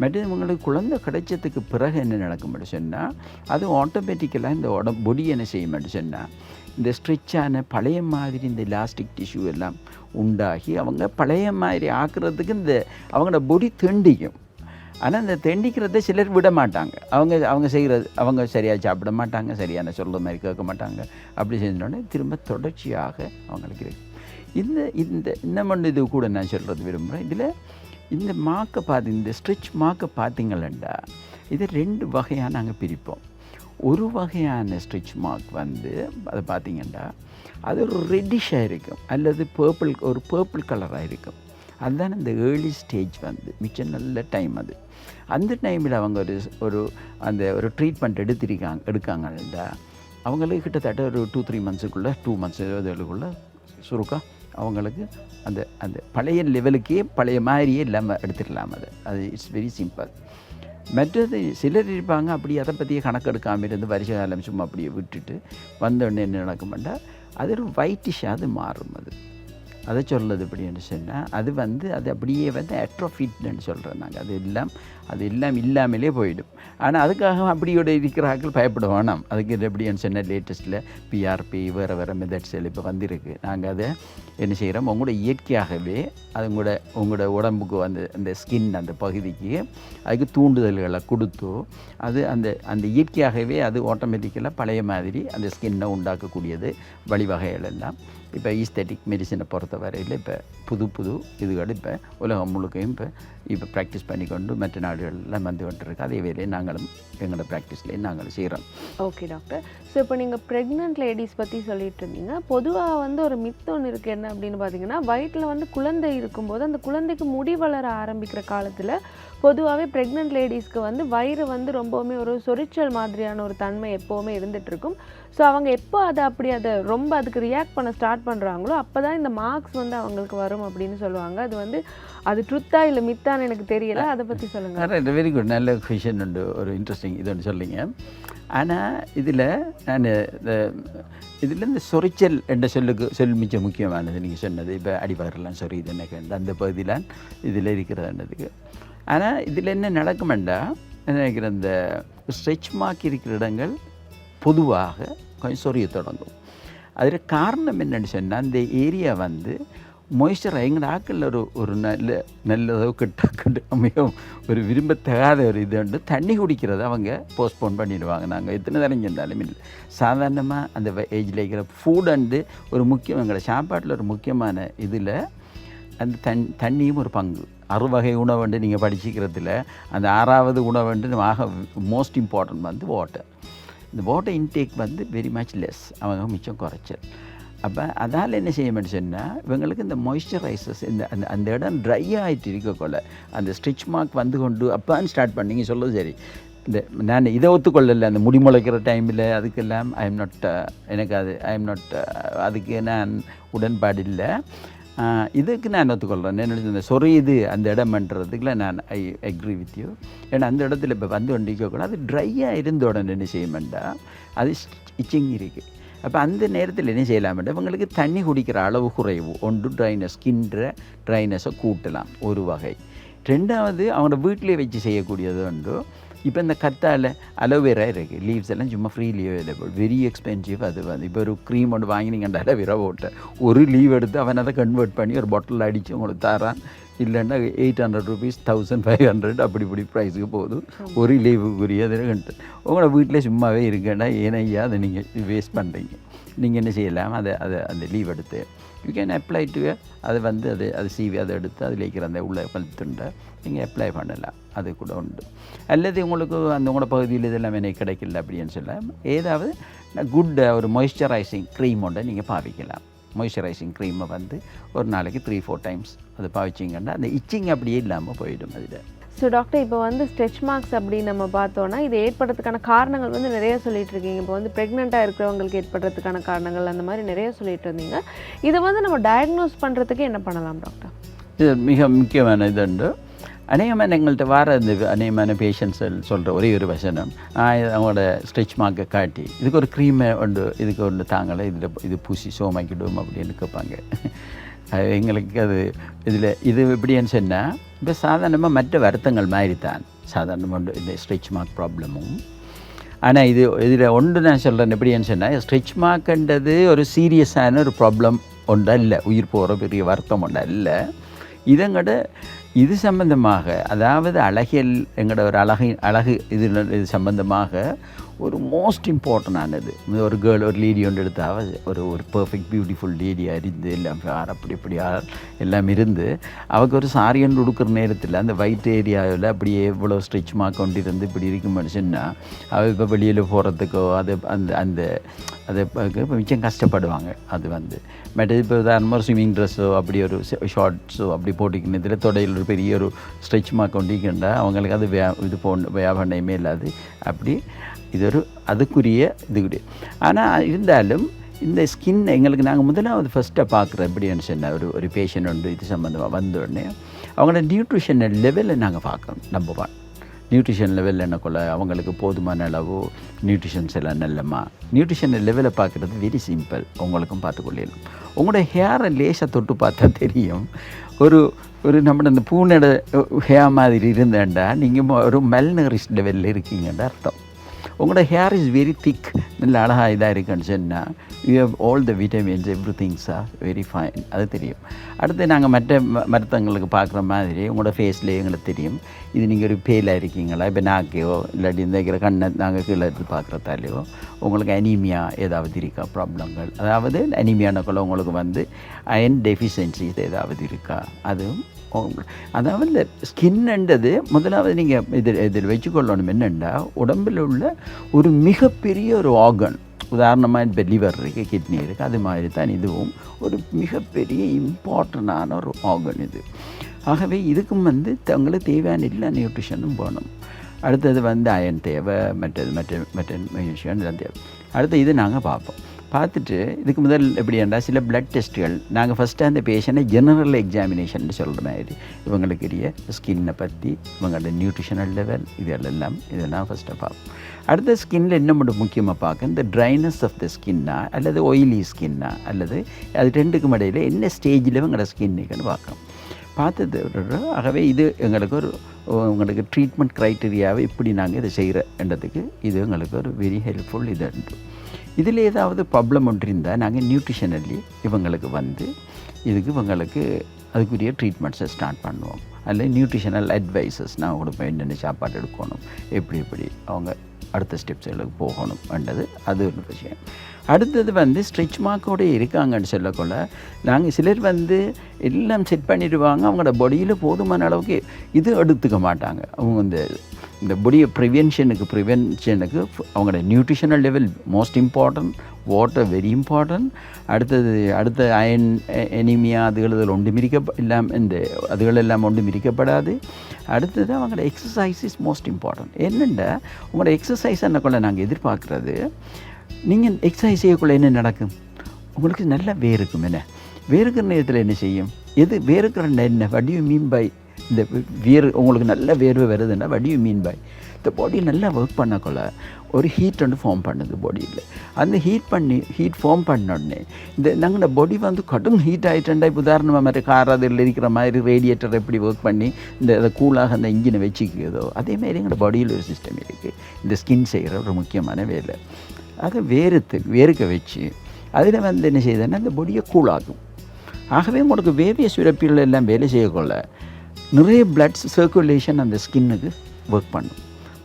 மற்றது இவங்களுக்கு குழந்தை கிடைச்சதுக்கு பிறகு என்ன நடக்கும்னு சொன்னால் அது ஆட்டோமேட்டிக்கலாக இந்த பொடி என்ன செய்யும்னு சொன்னால் இந்த ஸ்ட்ரெச்சான பழைய மாதிரி இந்த எலாஸ்டிக் டிஷ்யூ எல்லாம் உண்டாகி அவங்க பழைய மாதிரி ஆக்குறதுக்கு அவங்களோட பொடி தெண்டிக்கும். ஆனால் இந்த தெண்டிக்கிறத சிலர் விட மாட்டாங்க. அவங்க செய்கிறது அவங்க சரியாக சாப்பிட மாட்டாங்க, சரியான சொல்கிற மாதிரி கேட்க மாட்டாங்க. அப்படி செஞ்சோடனே திரும்ப தொடர்ச்சியாக அவங்களுக்கு இருக்கு. இன்னும் இது கூட நான் சொல்கிறது விரும்புகிறேன். இதில் இந்த மார்க்கை இந்த ஸ்ட்ரெச் மார்க்கை பார்த்தீங்களா, இதை 2 வகையாக நாங்கள் பிரிப்போம். ஒரு வகையான ஸ்ட்ரெச் மார்க் வந்து அதை பார்த்திங்கன்னா அது ஒரு ரெட்டிஷாக இருக்கும் அல்லது ஒரு பர்பிள் கலராக இருக்கும். அதுதான் இந்த ஏர்லி ஸ்டேஜ் வந்து மிச்சம் நல்ல டைம். அந்த டைமில் அவங்க ஒரு ட்ரீட்மெண்ட் எடுக்காங்கடா அவங்களுக்கு கிட்டத்தட்ட ஒரு 2-3 மந்த்ஸுக்குள்ளே 2 மந்த்ஸ் இதுக்குள்ளே சுருக்கா அவங்களுக்கு அந்த பழைய லெவலுக்கே பழைய மாதிரியே இல்லாமல் எடுத்துடலாம். அது இட்ஸ் வெரி சிம்பிள். மற்றது சிலர் இருப்பாங்க அப்படி அதை பற்றியே கணக்கு எடுக்காமல் இருந்து வருஷ காலம் சும்மா அப்படியே விட்டுட்டு வந்தோடனே என்ன நடக்கும்னா அது ஒரு ஒயிட்டிஷாக அது மாறும். அதை சொல்கிறது எப்படின்னு சொன்னால் அது அப்படியே வந்து அட்ரோஃபிட்னு சொல்கிறோம் நாங்கள். அது எல்லாம் இல்லாமலே போயிடும். ஆனால் அதுக்காக அப்படியோட இருக்கிறார்கள் பயப்பட வேணாம். அதுக்கு எப்படின்னு சொன்னால் லேட்டஸ்ட்டில் பிஆர்பி வேறு மெத்தட்ஸ் இப்போ வந்திருக்கு. நாங்கள் அதை என்ன செய்கிறோம், உங்களோட இயற்கையாகவே அது உங்களோட உடம்புக்கு அந்த ஸ்கின் அந்த பகுதிக்கு அதுக்கு தூண்டுதல்களை கொடுத்தோ அது அந்த இயற்கையாகவே அது ஆட்டோமேட்டிக்கலாக பழைய மாதிரி அந்த ஸ்கின்னை உண்டாக்கக்கூடியது வழிவகைகள் எல்லாம். இப்போ ஈஸ்தட்டிக் மெடிசனை பொறுத்த வரையில் இப்போ புது இதுகள் இப்போ உலகம் முழுக்கையும் இப்போ ப்ராக்டிஸ் பண்ணிக்கொண்டு மற்ற நாடுகளெலாம் வந்து கொண்டிருக்கு. அதே வேலையை நாங்களும் எங்களோட ப்ராக்டிஸ்லேயே நாங்கள் செய்கிறோம். Okay doctor. ஸோ இப்போ நீங்கள் ப்ரெக்னென்ட் லேடிஸ் பற்றி சொல்லிட்டு இருந்தீங்க. பொதுவாக வந்து ஒரு மித்து ஒன்று இருக்குது. என்ன அப்படின்னு பார்த்தீங்கன்னா, வயிற்றில் வந்து குழந்தை இருக்கும்போது அந்த குழந்தைக்கு முடி வளர ஆரம்பிக்கிற காலத்தில் பொதுவாகவே ப்ரெக்னென்ட் லேடிஸ்க்கு வந்து வயிறு வந்து ரொம்பவுமே ஒரு சொரிச்சல் மாதிரியான ஒரு தன்மை எப்போவுமே இருந்துகிட்ருக்கும். ஸோ அவங்க எப்போ அதை ரொம்ப அதுக்கு ரியாக்ட் பண்ண ஸ்டார்ட் பண்ணுறாங்களோ அப்போ தான் இந்த மார்க்ஸ் வந்து அவங்களுக்கு வரும் அப்படின்னு சொல்லுவாங்க. அது ட்ருத்தா இல்லை மித்தான்னு எனக்கு தெரியலை. அதை பற்றி சொல்லுங்கள். Very good. நல்ல கொஷின் உண்டு. ஒரு இன்ட்ரெஸ்டிங் இது ஒன்று சொல்லிங்க. ஆனால் இதில் இந்த சொரிச்சல் என்ற சொல் மிச்சம் முக்கியமானது. நீங்கள் சொன்னது இப்போ அடிவாரெல்லாம் சொறி இது எனக்கு அந்த பகுதியிலாம் இதில் இருக்கிறதுன்றதுக்கு. ஆனால் இதில் என்ன நடக்குமெண்டா நினைக்கிற இந்த ஸ்ட்ரெச் மார்க் இருக்கிற இடங்கள் பொதுவாக கொஞ்சம் சொரிய தொடங்கும். அதில் காரணம் என்னென்னு சொன்னால் அந்த ஏரியா வந்து மொய்ஸ்சர் எங்கள் ஆக்களில் ஒரு நல்லதோ கிட்ட மிகவும் ஒரு விரும்பத்தகாத ஒரு இது உண்டு. தண்ணி குடிக்கிறத அவங்க போஸ்ட்போன் பண்ணிடுவாங்க. நாங்கள் எத்தனை தரம் செஞ்சாலும் இல்லை. சாதாரணமாக அந்த ஏஜில் இருக்கிற ஃபுட் அண்டு ஒரு முக்கியம் எங்களை சாப்பாட்டில் ஒரு முக்கியமான இதில் அந்த தண்ணியும் ஒரு பங்கு. 6 வகை உணவுண்டு நீங்கள் படிச்சிக்கிறதுல அந்த 6வது உணவுண்டு மோஸ்ட் இம்பார்ட்டன்ட் வந்து வாட்டர். இந்த வாட்டர் இன்டேக் வந்து வெரி மச் லெஸ், அவங்க மிச்சம் குறைச்சல். அப்போ அதால் என்ன செய்ய சொன்னால் இவங்களுக்கு இந்த மாய்ஸ்சரைசர்ஸ் அந்த இடம் ட்ரை ஆகிட்டு இருக்கக்குள்ள அந்த ஸ்ட்ரிச் மார்க் வந்து கொண்டு அப்பான்னு ஸ்டார்ட் பண்ணிங்க சொல்லுது. சரி, இந்த நான் இதை ஒத்துக்கொள்ளலை அந்த முடி முளைக்கிற டைமில் அதுக்கெல்லாம் எனக்கு அதுக்கு நான் உடன்பாடு இல்லை. இதுக்கு நான் ஒத்துக்கொள்கிறேன். என்ன இந்த சொரியுது அந்த இடம்ன்றதுக்குள்ள நான் ஐ அக்ரி வித் யூ. ஏன்னா அந்த இடத்துல இப்போ வந்து ஒண்டிக்கக்கூடாது. அது ட்ரையாக இருந்த உடனே என்ன செய்யமெண்டா அது இச்சிங் இருக்குது. அப்போ அந்த நேரத்தில் என்ன செய்யலாமெண்டா இவங்களுக்கு தண்ணி குடிக்கிற அளவு குறைவு. ஒன்று ட்ரைனஸை கூட்டலாம் ஒரு வகை. 2வது அவங்களோட வீட்டிலே வச்சு செய்யக்கூடியது உண்டு. இப்போ இந்த கத்தால் அலோவேரா இருக்குது, லீவ்ஸ் எல்லாம் சும்மா ஃப்ரீலி அவைலபிள், வெரி எக்ஸ்பென்சிவ். அது வந்து இப்போ ஒரு க்ரீம் ஒன்று வாங்கினீங்கன்ற அலோவேரா போட்ட ஒரு லீவ் எடுத்து அவன் அதை கன்வெர்ட் பண்ணி ஒரு பாட்டில் அடித்து உங்களுக்கு தரான். இல்லைன்னா 800 rupees 1500 அப்படி ப்ரைஸுக்கு போகுது ஒரு லீவுக்குரியது. உங்களோட வீட்டிலே சும்மாவே இருக்கேன்னா ஏனையா அதை நீங்கள் வேஸ்ட் பண்ணுறீங்க. நீங்கள் என்ன செய்யலாம், அந்த லீவ் எடுத்து யூ கேன் அப்ளை டு அதை வந்து அது சீவி அதை எடுத்து அதில் இருக்கிற அந்த உள்ள பழுத்துண்டை நீங்கள் அப்ளை பண்ணலாம். அது கூட உண்டு. அல்லது உங்களுக்கு அந்த உங்களோட பகுதியில் இதெல்லாம் எனக்கு கிடைக்கல அப்படின்னு சொல்ல ஏதாவது குட் ஒரு மாய்ஸ்சரைசிங் க்ரீம் ஒன்றை நீங்கள் பாவிக்கலாம். மாய்ஸ்சரைசிங் க்ரீமை வந்து ஒரு நாளைக்கு 3-4 times அது பாவிச்சிங்கன்னா அந்த இச்சிங் அப்படியே இல்லாமல் போயிடும் அதில். ஸோ டாக்டர், இப்போ வந்து ஸ்ட்ரெச் மார்க்ஸ் அப்படின்னு நம்ம பார்த்தோன்னா இது ஏற்படுறதுக்கான காரணங்கள் வந்து நிறைய சொல்லிட்டு இருக்கீங்க. இப்போ வந்து ப்ரெக்னெண்ட்டாக இருக்கிறவங்களுக்கு ஏற்படுறதுக்கான காரணங்கள் அந்த மாதிரி நிறைய சொல்லிட்டு இருந்தீங்க. இதை வந்து நம்ம டயக்னோஸ் பண்ணுறதுக்கு என்ன பண்ணலாம் டாக்டர்? இது மிக முக்கியமான இது உண்டு. அநேகமான எங்கள்கிட்ட வர இந்த அநேகமான பேஷண்ட்ஸ் சொல்கிற ஒரே ஒரு வசனம், அவங்களோட ஸ்ட்ரெச் மார்க்கை காட்டி இதுக்கு ஒரு க்ரீமை உண்டு, இதுக்கு ஒன்று தாங்களே இது பூசி சோமாக்கிடும் அப்படின்னு கேட்பாங்க. எங்களுக்கு அது இது எப்படின்னு சொன்னால் இப்போ சாதாரணமாக மற்ற வருத்தங்கள் மாதிரி தான் சாதாரணமாக இந்த ஸ்ட்ரெச் மார்க் ப்ராப்ளமும். ஆனால் இதில் ஒன்று நான் சொல்கிறேன் எப்படின்னு சொன்னால் ஸ்ட்ரெச் மார்க்குன்றது ஒரு சீரியஸான ஒரு ப்ராப்ளம் ஒன்றா இல்லை, உயிர் போகிற பெரிய வருத்தம் ஒன்றா இல்லை. இது சம்பந்தமாக அதாவது அழகியல் எங்களோட ஒரு அழகு இது சம்பந்தமாக ஒரு மோஸ்ட் இம்பார்ட்டண்டானது. ஒரு ஒரு லேடி ஒன்று எடுத்தால் ஒரு பர்ஃபெக்ட் பியூட்டிஃபுல் லேடியாக இருந்து எல்லாம் இப்படி எல்லாம் இருந்து அவருக்கு ஒரு சாரி ஒன்று கொடுக்குற நேரத்தில் அந்த வயிற்று ஏரியாவில் அப்படியே எவ்வளோ ஸ்ட்ரெச் மார்க் கொண்டு இருந்து இப்படி இருக்கும் மனுஷன்னா அவள் இப்போ வெளியில் போகிறதுக்கோ அதை இப்போ மிச்சம் கஷ்டப்படுவாங்க. அது வந்து மற்றது இப்போ உதாரணமாக ஒரு ஸ்விம்மிங் ட்ரெஸ்ஸோ அப்படி ஒரு ஷார்ட்ஸோ அப்படி போட்டிக்கணும் இதில் தொடையில் ஒரு பெரிய ஒரு ஸ்ட்ரெச் மார்க் கொண்டிருக்கின்றா அவங்களுக்கு அது இது வியாபாரமே இல்லாது அப்படி அதுக்குரிய இது. ஆனால் இருந்தாலும் இந்த ஸ்கின் எங்களுக்கு நாங்கள் முதலாவது ஃபஸ்ட்டாக பார்க்குறோம் எப்படின்னு சொன்னால் ஒரு பேஷண்ட் உண்டு இது சம்மந்தமாக வந்தோடனே அவங்களோட நியூட்ரிஷனல் லெவலை நாங்கள் பார்க்கணும். நம்பர் 1 நியூட்ரிஷன் லெவலில் என்னக்குள்ள அவங்களுக்கு போதுமான அளவு நியூட்ரிஷன்ஸ் எல்லாம் நல்லமா. நியூட்ரிஷனல் லெவலை பார்க்குறது வெரி சிம்பிள், உங்களுக்கும் பார்த்துக்கொள்ளணும். உங்களோட ஹேரை லேசாக தொட்டு பார்த்தா தெரியும். ஒரு நம்ம இந்த பூனோட ஹேர் மாதிரி இருந்தேன்டா நீங்கள் ஒரு மெல்நரிஷ் லெவலில் இருக்கீங்கன்ற அர்த்தம். உங்களோட ஹேர் இஸ் வெரி திக், நல்ல அழகாக இதாக இருக்குன்னு சொன்னால் you have all the vitamins every things are very fine, அது தெரியும். அடுத்து நாங்கள் மருத்துவங்களுக்கு பார்க்குற மாதிரி உங்களோட ஃபேஸ்லேயே எங்களுக்கு தெரியும் இது நீங்கள் ஒரு பேலாக இருக்கீங்களா. இப்போ நாக்கையோ இல்லாட்டி இந்த இருக்கிற கண்ணை நாங்கள் கீழே எடுத்து பார்க்குறதாலையோ உங்களுக்கு அனீமியா ஏதாவது இருக்கா ப்ராப்ளங்கள், அதாவது அனீமியானக்குள்ள உங்களுக்கு வந்து அயன் டெஃபிஷியன்சிஸ் ஏதாவது இருக்கா. அதுவும் அதாவது இந்த ஸ்கின்ன்றது முதலாவது நீங்கள் இதில் வச்சுக்கொள்ளணும். என்னென்னா உடம்பில் உள்ள ஒரு மிகப்பெரிய ஒரு ஆர்கன். உதாரணமாக இப்போ லிவர் இருக்குது, கிட்னி இருக்குது, அது மாதிரி தான் இதுவும் ஒரு மிகப்பெரிய இம்பார்ட்டண்டான ஒரு ஆர்கன் இது. ஆகவே இதுக்கும் வந்து தங்களுக்கு தேவையான எல்லா நியூட்ரிஷனும் போகணும். அடுத்தது வந்து அயன் தேவை, மற்ற மெக்னீசியம் இதெல்லாம் தேவை. அடுத்து இது நாங்கள் பார்ப்போம். பார்த்துட்டு இதுக்கு முதல் எப்படின்னா சில பிளட் டெஸ்ட்டுகள் நாங்கள் ஃபஸ்ட்டு அந்த பேஷண்ட்டை ஜெனரல் எக்ஸாமினேஷன் சொல்கிற மாதிரி இவங்களுக்கு ஸ்கின்னை பற்றி இவங்களோட நியூட்ரிஷனல் லெவல் இதெல்லாம் ஃபஸ்ட்டாக பார்ப்போம். அடுத்த ஸ்கின்னில் என்ன மட்டும் முக்கியமாக பார்க்க இந்த ட்ரைனஸ் ஆஃப் த ஸ்கின்னா அல்லது ஆயிலி ஸ்கின்னா அல்லது அது ரெண்டுக்கும் இடையில் என்ன ஸ்டேஜில் இவங்களோட ஸ்கின் இருக்குன்னு பார்க்கணும். பார்த்தது. ஆகவே இது உங்களுக்கு ட்ரீட்மெண்ட் க்ரைட்டீரியாவை இப்படி நாங்கள் இதை செய்கிறன்றதுக்கு இது எங்களுக்கு ஒரு வெரி ஹெல்ப்ஃபுல் இது உண்டு. இதில் ஏதாவது ப்ராப்ளம் ஒன்று இருந்தால் நாங்கள் நியூட்ரிஷனலி இவங்களுக்கு வந்து இதுக்கு இவங்களுக்கு அதுக்குரிய ட்ரீட்மெண்ட்ஸை ஸ்டார்ட் பண்ணுவோம். அதில் நியூட்ரிஷனல் அட்வைசஸ் நான் கொடுப்பேன், என்னென்ன சாப்பாடு எடுக்கணும், எப்படி அவங்க அடுத்த ஸ்டெப்ஸுகளுக்கு போகணும்ன்றது அது ஒரு விஷயம். அடுத்தது வந்து ஸ்ட்ரெச் மார்க்கோடு இருக்காங்கன்னு சொல்லக்கொள்ள நாங்கள் சிலர் வந்து எல்லாம் செட் பண்ணிடுவாங்க, அவங்களோட பாடியில் போதுமான அளவுக்கு இது எடுத்துக்க மாட்டாங்க. அவங்க இந்த பாடியை ப்ரிவென்ஷனுக்கு அவங்களோட nutritional level most important, water very important. அடுத்த அயன் எனிமியா அதுகள் ஒன்றும் அதுகளெல்லாம் ஒன்றும் இருக்கப்படாது. அடுத்தது அவங்களோட எக்ஸசைஸ் இஸ் மோஸ்ட் இம்பார்ட்டன்ட். என்னென்னா உங்களோட எக்ஸசைஸ் என்னக்குள்ள நாங்கள் எதிர்பார்க்குறது, நீங்கள் எக்ஸசைஸ் செய்யக்குள்ள என்ன நடக்கும், உங்களுக்கு நல்லா வேர்க்கும். என்ன வேர்க்கிற நேரத்தில் என்ன செய்யும், எது வேர்க்கிற என்ன what do you mean by இந்த உங்களுக்கு நல்ல வேர்வை வருதுன்னா what do you mean by இந்த பாடி நல்லா ஒர்க் பண்ணக்குள்ள ஒரு ஹீட் ஒன்று ஃபார்ம் பண்ணுது பாடியில். அந்த ஹீட் ஃபார்ம் பண்ணோடனே இந்த நாங்கள் பாடி வந்து கடும் ஹீட் ஆகிட்டேன்டா. இப்போ உதாரணமாக மாதிரி கார் அதில் இருக்கிற மாதிரி ரேடியேட்டர் எப்படி ஒர்க் பண்ணி அதை கூலாக அந்த இன்ஜினை வச்சுக்குதோ அதேமாதிரி எங்களோட பாடியில் ஒரு சிஸ்டம் இருக்குது. இந்த ஸ்கின் செய்கிற ஒரு முக்கியமான வேலை. அதை வேர்க்க வச்சு அதில் வந்து என்ன செய்யுதுன்னா அந்த பாடியை கூலாகும். ஆகவே உங்களுக்கு வேவிய சுரப்பிகள் எல்லாம் வேலை செய்யக்கொள்ள நிறைய பிளட் சர்க்குலேஷன் அந்த ஸ்கின்னுக்கு ஒர்க்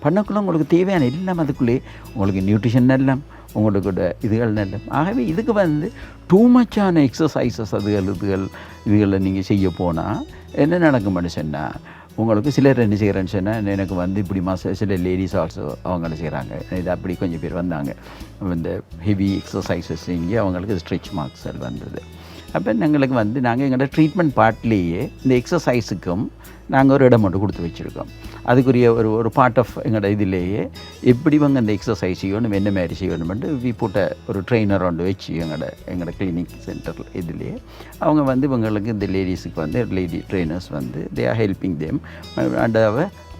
பண்ணக்குள்ள உங்களுக்கு தேவையான எல்லாம் அதுக்குள்ளே உங்களுக்கு நியூட்ரிஷன் எல்லாம் உங்களோட இதுகள் எல்லாம். ஆகவே இதுக்கு வந்து டூ மச்சான எக்ஸசைசஸ் இதுகளில் நீங்கள் செய்ய போனால் என்ன நடக்கும்னு சொன்னால் உங்களுக்கு சிலர் என்ன செய்கிறேன்னு சொன்னால் எனக்கு வந்து இப்படி சில லேடிஸ் ஆல்சோ அவங்க செய்கிறாங்க. இது அப்படி கொஞ்சம் பேர் வந்தாங்க, இந்த ஹெவி எக்ஸசைசஸ் செஞ்சு அவங்களுக்கு ஸ்ட்ரெச் மார்க்ஸ் வந்தது. அப்போ எங்களுக்கு வந்து நாங்கள் எங்களோட ட்ரீட்மெண்ட் பார்ட்லேயே இந்த எக்ஸசைஸுக்கும் நாங்கள் ஒரு இடம் மட்டும் கொடுத்து வச்சுருக்கோம். அதுக்குரிய ஒரு பார்ட் ஆஃப் எங்களோட இதிலேயே எப்படி இவங்க அந்த எக்ஸசைஸ் செய்யணும், என்ன மாதிரி செய்யணும்ட்டு வி போட்ட ஒரு ட்ரெயினர் ஒன்று வச்சு எங்களோட கிளினிக் சென்டரில் இதுலேயே அவங்க வந்து இவங்களுக்கு இந்த லேடிஸுக்கு வந்து லேடி ட்ரெயினர்ஸ் வந்து they are helping them. And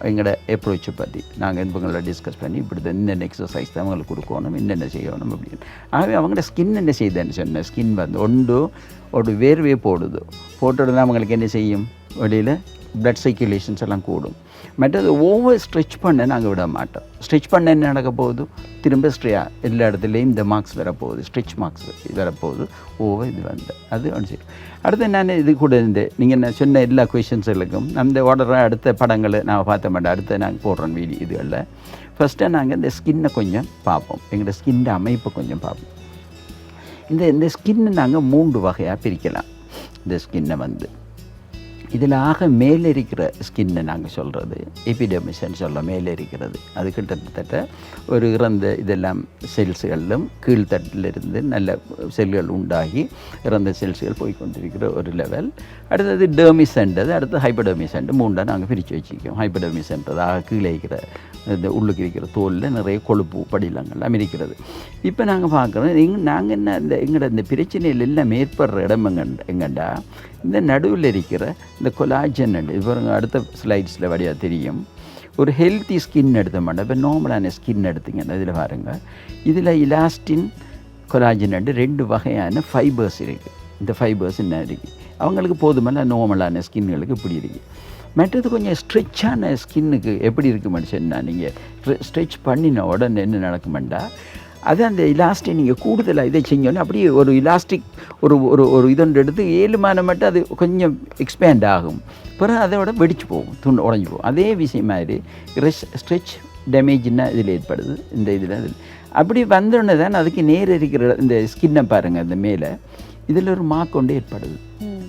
எங்களோட அப்ரோச்சை பற்றி நாங்கள் இவங்களோட டிஸ்கஸ் பண்ணி இப்படி தான் இன்னென்ன எக்ஸசைஸ் தான் அவங்களுக்கு கொடுக்கணும், என்னென்ன செய்யணும் அப்படின்னு. ஆகவே அவங்களோட ஸ்கின் என்ன செய்யுதுன்னு சொன்னேன், ஸ்கின் வந்து ஒரு வேர்வே போட்டுடுனா அவங்களுக்கு என்ன செய்யும், வெளியில் பிளட் சர்க்குலேஷன்ஸ் எல்லாம் கூடும். மற்றது ஓவர் ஸ்ட்ரெச் பண்ண நாங்கள் விட மாட்டோம். ஸ்ட்ரெச் பண்ண என்ன நடக்க போகுது, திரும்ப எல்லா இடத்துலையும் இந்த மார்க்ஸ் வரப்போகுது, ஸ்ட்ரெச் மார்க்ஸ் வரப்போகுது. ஓவர் இது வந்து அது ஒன்று செய்யும். அடுத்து நான் இது கூட நீங்கள் நான் சொன்ன எல்லா கொஷின்ஸுகளுக்கும் அந்த அடுத்த படங்களை நான் பார்த்த மாட்டேன். அடுத்து நாங்கள் போடுறோம் வீடியோ இதுகளில். ஃபஸ்ட்டாக நாங்கள் இந்த ஸ்கின்னை கொஞ்சம் பார்ப்போம், எங்களோட ஸ்கின் அமைப்பை கொஞ்சம் பார்ப்போம். இந்த ஸ்கின்னை நாங்கள் 3 வகையாக பிரிக்கலாம். இந்த ஸ்கின்னை வந்து இதில் மேலே இருக்கிற ஸ்கின்னை நாங்கள் சொல்கிறது எபிடெர்மிஸ்ன்னு சொல்ல மேலே இருக்கிறது. அது கிட்டத்தட்ட ஒரு இறந்த இதெல்லாம் செல்ஸுகளிலும் கீழ்த்தட்டிலிருந்து நல்ல செல்கள் உண்டாகி இறந்த செல்ஸுகள் போய்கொண்டிருக்கிற ஒரு லெவல். அடுத்தது டெர்மிஸ்ன்றது, அடுத்து ஹைப்படெர்மிஸ்ன்ட்டு 3 நாங்கள் பிரித்து வச்சுருக்கோம். ஹைப்படெர்மிஸ்ன்றது கீழே இருக்கிற இந்த உள்ளுக்கு இருக்கிற தோலில் நிறைய கொழுப்பு படிலங்கள்லாம் இருக்கிறது. இப்போ நாங்கள் பார்க்குறோம் நாங்கள் என்ன எங்களோட இந்த பிரச்சனையில் எல்லாம் ஏற்படுற இடம் எங்கண்டா இந்த நடுவில் இருக்கிற இந்த கொலாஜன். இப்போ அடுத்த ஸ்லைட்ஸில் வழியாக தெரியும். ஒரு ஹெல்த்தி ஸ்கின் எடுத்த மாட்டோம். இப்போ நார்மலான ஸ்கின் எடுத்திங்கன்னா இதில் பாருங்கள், இதில் இலாஸ்டின் கொலாஜன் 2 வகையான ஃபைபர்ஸ் இருக்குது. இந்த ஃபைபர்ஸ் என்ன இருக்குது, அவங்களுக்கு போதுமான நார்மலான ஸ்கின்களுக்கு இப்படி இருக்குது. மற்றது கொஞ்சம் ஸ்ட்ரெச்சான ஸ்கின்னுக்கு எப்படி இருக்குமென்னு சொன்னால் நீங்கள் ஸ்ட்ரெச் பண்ணின உடனே என்ன நடக்குமெண்டா அது அந்த இலாஸ்டிக் நீங்கள் கூடுதலாக இதை செஞ்சோன்னே அப்படியே ஒரு இலாஸ்டிக் ஒரு இதொன்று எடுத்து 7 மாதம் மட்டும் அது கொஞ்சம் எக்ஸ்பேண்ட் ஆகும். பிறகு அதோட வெடிச்சு போகும், உடஞ்சி போகும். அதே விஷயம் மாதிரி ஸ்ட்ரெச் டேமேஜ்னா இதில் ஏற்படுது. இந்த இதில் அப்படி வந்தோடனே தான் அதுக்கு நேர இருக்கிற இந்த ஸ்கின்னை பாருங்கள், அந்த மேலே இதில் ஒரு மார்க் கொண்டு ஏற்படுது.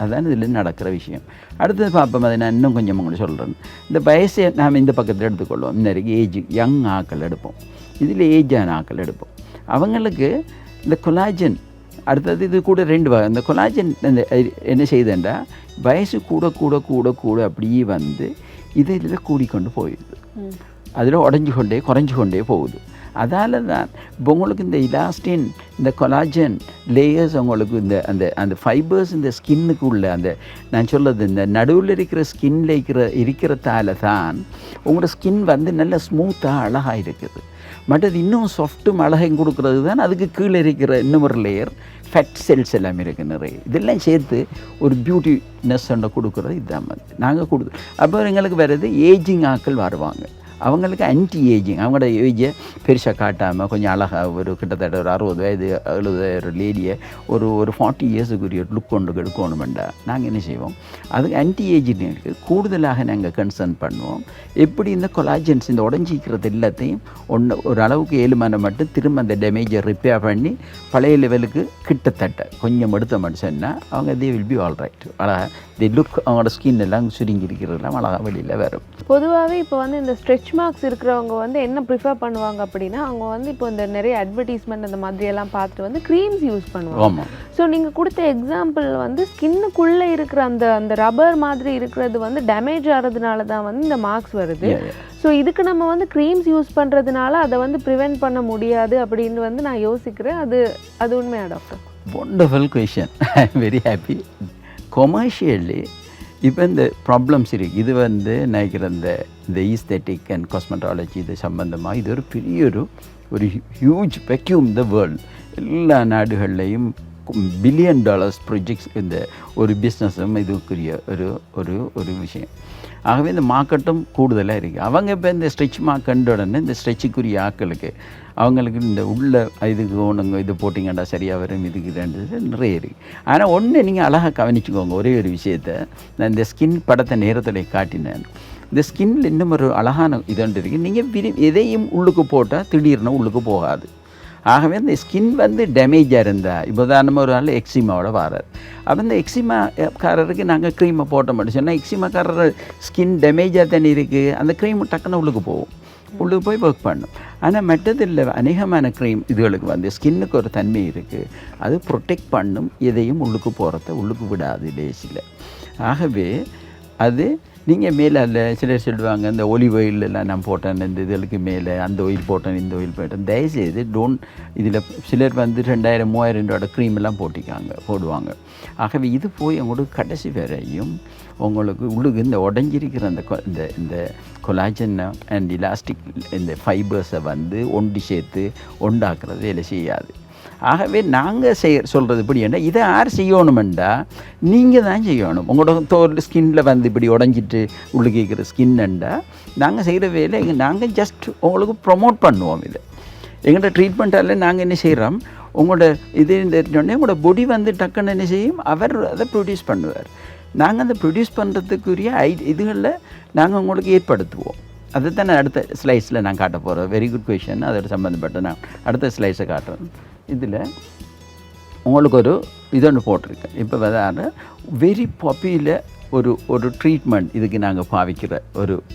அதுதான் இதில் நடக்கிற விஷயம். அடுத்தது பார்ப்போம், அதை நான் இன்னும் கொஞ்சம் உங்களுக்கு சொல்கிறேன். இந்த வயசை நாம் இந்த பக்கத்தில் எடுத்துக்கொள்வோம். இன்னைக்கு ஏஜ் யங் ஆக்கள் எடுப்போம், இதில் ஏஜான ஆக்கள் எடுப்போம். அவங்களுக்கு இந்த கொலாஜன் அடுத்தது இது கூட 2 வகை. இந்த கொலாஜன் என்ன செய்யுதுண்டா வயசு கூட கூட கூட கூட அப்படியே வந்து இதில் கூடிக்கொண்டு போயிடுது, அதில் குறைஞ்சு கொண்டே போகுது. அதால் தான் இப்போ உங்களுக்கு இந்த இலாஸ்டின் இந்த கொலாஜன் லேயர்ஸ் உங்களுக்கு அந்த ஃபைபர்ஸ் இந்த ஸ்கின்னுக்கு உள்ள நான் சொல்கிறது இந்த நடுவில் இருக்கிற ஸ்கின்ல இருக்கிறதால தான் உங்களோட ஸ்கின் வந்து நல்ல ஸ்மூத்தாக அழகாக இருக்குது. மற்றது இன்னும் சாஃப்ட்டும் அழகையும் கொடுக்குறது தான் அதுக்கு கீழே இருக்கிற இன்னும் ஒரு லேயர் ஃபேட் செல்ஸ் எல்லாமே இருக்குது நிறைய. இதெல்லாம் சேர்த்து ஒரு பியூட்டினஸ் ஒன்று கொடுக்குறது இதுதான் வந்து நாங்கள் கொடுக்குறோம். அப்போ எங்களுக்கு வர்றது ஏஜிங் ஆக்கள் வருவாங்க. அவங்களுக்கு ஆன்டி ஏஜிங், அவங்களோட ஏஜை பெருசாக காட்டாமல் கொஞ்சம் அழகாக ஒரு கிட்டத்தட்ட ஒரு 60 வயது 70 ஒரு லேடியை ஒரு 40 இயர்ஸுக்குரிய லுக் கொண்டு எடுக்கணுமெண்டா நாங்கள் என்ன செய்வோம், அதுக்கு ஆன்டி ஏஜிங்க்கு கூடுதலாக நாங்கள் கன்சர்ன் பண்ணுவோம். எப்படி இந்த கொலாஜன்ஸ் இந்த உடஞ்சிக்கிறது எல்லாத்தையும் ஒரு அளவுக்கு 7 மணி மட்டும் திரும்ப அந்த டேமேஜை ரிப்பேர் பண்ணி பழைய லெவலுக்கு கிட்டத்தட்ட கொஞ்சம் எடுத்த மனுஷன்னா அவங்க they will be all right. அழகாக தி லுக் அவங்களோட ஸ்கின் எல்லாம் சுருங்கி இருக்கிறதெல்லாம் அழகாக வெளியில் வரும். பொதுவாகவே இப்போ வந்து இந்த ஸ்ட்ரெச் மார்க்ஸ் இருக்கிறவங்க வந்து என்ன ப்ரிஃபர் பண்ணுவாங்க அப்படின்னா, அவங்க வந்து இப்போ இந்த நிறைய அட்வர்டைஸ்மெண்ட் அந்த மாதிரியெல்லாம் பார்த்துட்டு வந்து க்ரீம்ஸ் யூஸ் பண்ணுவாங்க. ஆமாம். ஸோ நீங்கள் கொடுத்த எக்ஸாம்பிள் வந்து ஸ்கின்னுக்குள்ளே இருக்கிற அந்த ரப்பர் மாதிரி இருக்கிறது வந்து டேமேஜ் ஆகிறதுனால தான் வந்து இந்த மார்க்ஸ் வருது. ஸோ இதுக்கு நம்ம வந்து க்ரீம்ஸ் யூஸ் பண்ணுறதுனால அதை வந்து ப்ரிவென்ட் பண்ண முடியாது அப்படின்னு வந்து நான் யோசிக்கிறேன். அது உண்மையா doctor? Wonderful question. I'm very happy. Commercially இப்போ இந்த ப்ராப்ளம்ஸ் இருக்குது. இது வந்து நினைக்கிற இந்த ஈஸ்தெட்டிக் அண்ட் காஸ்மெட்டாலஜி இது சம்மந்தமாக இது ஒரு பெரிய ஒரு ஹியூஜ் வெக்யூம் த வேர்ல்டு. எல்லா நாடுகள்லேயும் $பில்லியன் ப்ரொஜெக்ட்ஸ் இந்த ஒரு பிஸ்னஸும் இதுக்குரிய ஒரு விஷயம். ஆகவே இந்த மார்க்கெட்டும் கூடுதலாக இருக்குது. அவங்க இப்போ இந்த ஸ்ட்ரெச் மார்க் கண்ட உடனே இந்த ஸ்ட்ரெச்சுக்குரிய ஆக்களுக்கு அவங்களுக்கு இந்த உள்ள இதுக்கு ஒன்றுங்க இது போட்டிங்கண்டா சரியாக வரும் இதுக்கு நிறைய இருக்குது. ஆனால் ஒன்று நீங்கள் அழகாக கவனிச்சுக்கோங்க, ஒரே ஒரு விஷயத்தை நான் இந்த ஸ்கின் படத்தை நேரத்தில் காட்டினேன். இந்த ஸ்கின்னில் இன்னும் ஒரு அழகான இதுன்ட்டு இருக்குது. நீங்கள் எதையும் உள்ளுக்கு போட்டால் திடீர்னு உள்ளுக்கு போகாது. ஆகவே இந்த ஸ்கின் வந்து டேமேஜாக இருந்தால், இப்போ உதாரணமாக ஒரு நாள் எக்ஸிமாவோட வராது. அப்போ இந்த எக்ஸிமாக்காரருக்கு நாங்கள் க்ரீமை போட்ட மாட்டோம் சொன்னால், எக்ஸிமாக்காரர் ஸ்கின் டேமேஜாக தானே இருக்குது, அந்த க்ரீம் டக்குன்னு உள்ளுக்கு போகும், உள்ளுக்கு போய் ஒர்க் பண்ணும். ஆனால் மெட்டதில் அநேகமான க்ரீம் இதுகளுக்கு வந்து ஸ்கின்னுக்கு ஒரு தன்மை இருக்குது, அது ப்ரொடெக்ட் பண்ணும், எதையும் உள்ளுக்கு போகிறத உள்ளுக்கு விடாது லேசில். ஆகவே அது நீங்கள் மேலே அதில் சிலர் சொல்லுவாங்க இந்த ஒலிவ் ஆயிலெல்லாம் நான் போட்டேன், இந்த இதுகளுக்கு மேலே அந்த ஆயில் போட்டேன் இந்த ஆயில் போட்டேன். தயவுசெய்து இதில் சிலர் வந்து 2000-3000 க்ரீம் எல்லாம் போடுவாங்க. ஆகவே இது போய் உங்களுக்கு கடைசி வரையும் உங்களுக்கு உள்ளுக்கு இந்த உடஞ்சிருக்கிற இந்த கொலாஜன் அண்ட் இலாஸ்டிக் இந்த ஃபைபர்ஸை வந்து ஒன்று சேர்த்து உண்டாக்குறது வேலை செய்யாது. ஆகவே நாங்கள் சொல்கிறது இப்படி என்ன, இதை யார் செய்யணுமெண்டா நீங்கள் தான் செய்யணும். உங்களோட தோல் ஸ்கின்னில் வந்து இப்படி உடஞ்சிட்டு உள்ளுக்கு இருக்கிற ஸ்கின்னுண்டா நாங்கள் செய்கிற வேலை நாங்கள் ஜஸ்ட் உங்களுக்கு ப்ரொமோட் பண்ணுவோம். இது எங்களோட ட்ரீட்மெண்ட்டால் நாங்கள் என்ன செய்கிறோம், உங்களோட இது சொன்னே உங்களோட பொடி வந்து டக்குன்னு என்ன செய்யும், அவர் அதை ப்ரொடியூஸ் பண்ணுவார். நாங்கள் அந்த ப்ரொடியூஸ் பண்ணுறதுக்குரிய இதுகளில் நாங்கள் உங்களுக்கு ஏற்படுத்துவோம். அதை தான் நான் அடுத்த ஸ்லைட்ஸில் நான் காட்ட போகிறேன். Very good question. அதோட சம்மந்தப்பட்ட நான் அடுத்த ஸ்லைட்ஸை காட்டுறேன். இதில் உங்களுக்கு ஒரு இதொன்று போட்டிருக்கேன். இப்போ வந்து வெரி பாப்புலர் ஒரு ட்ரீட்மெண்ட் இதுக்கு நாங்கள் பாவிக்கிற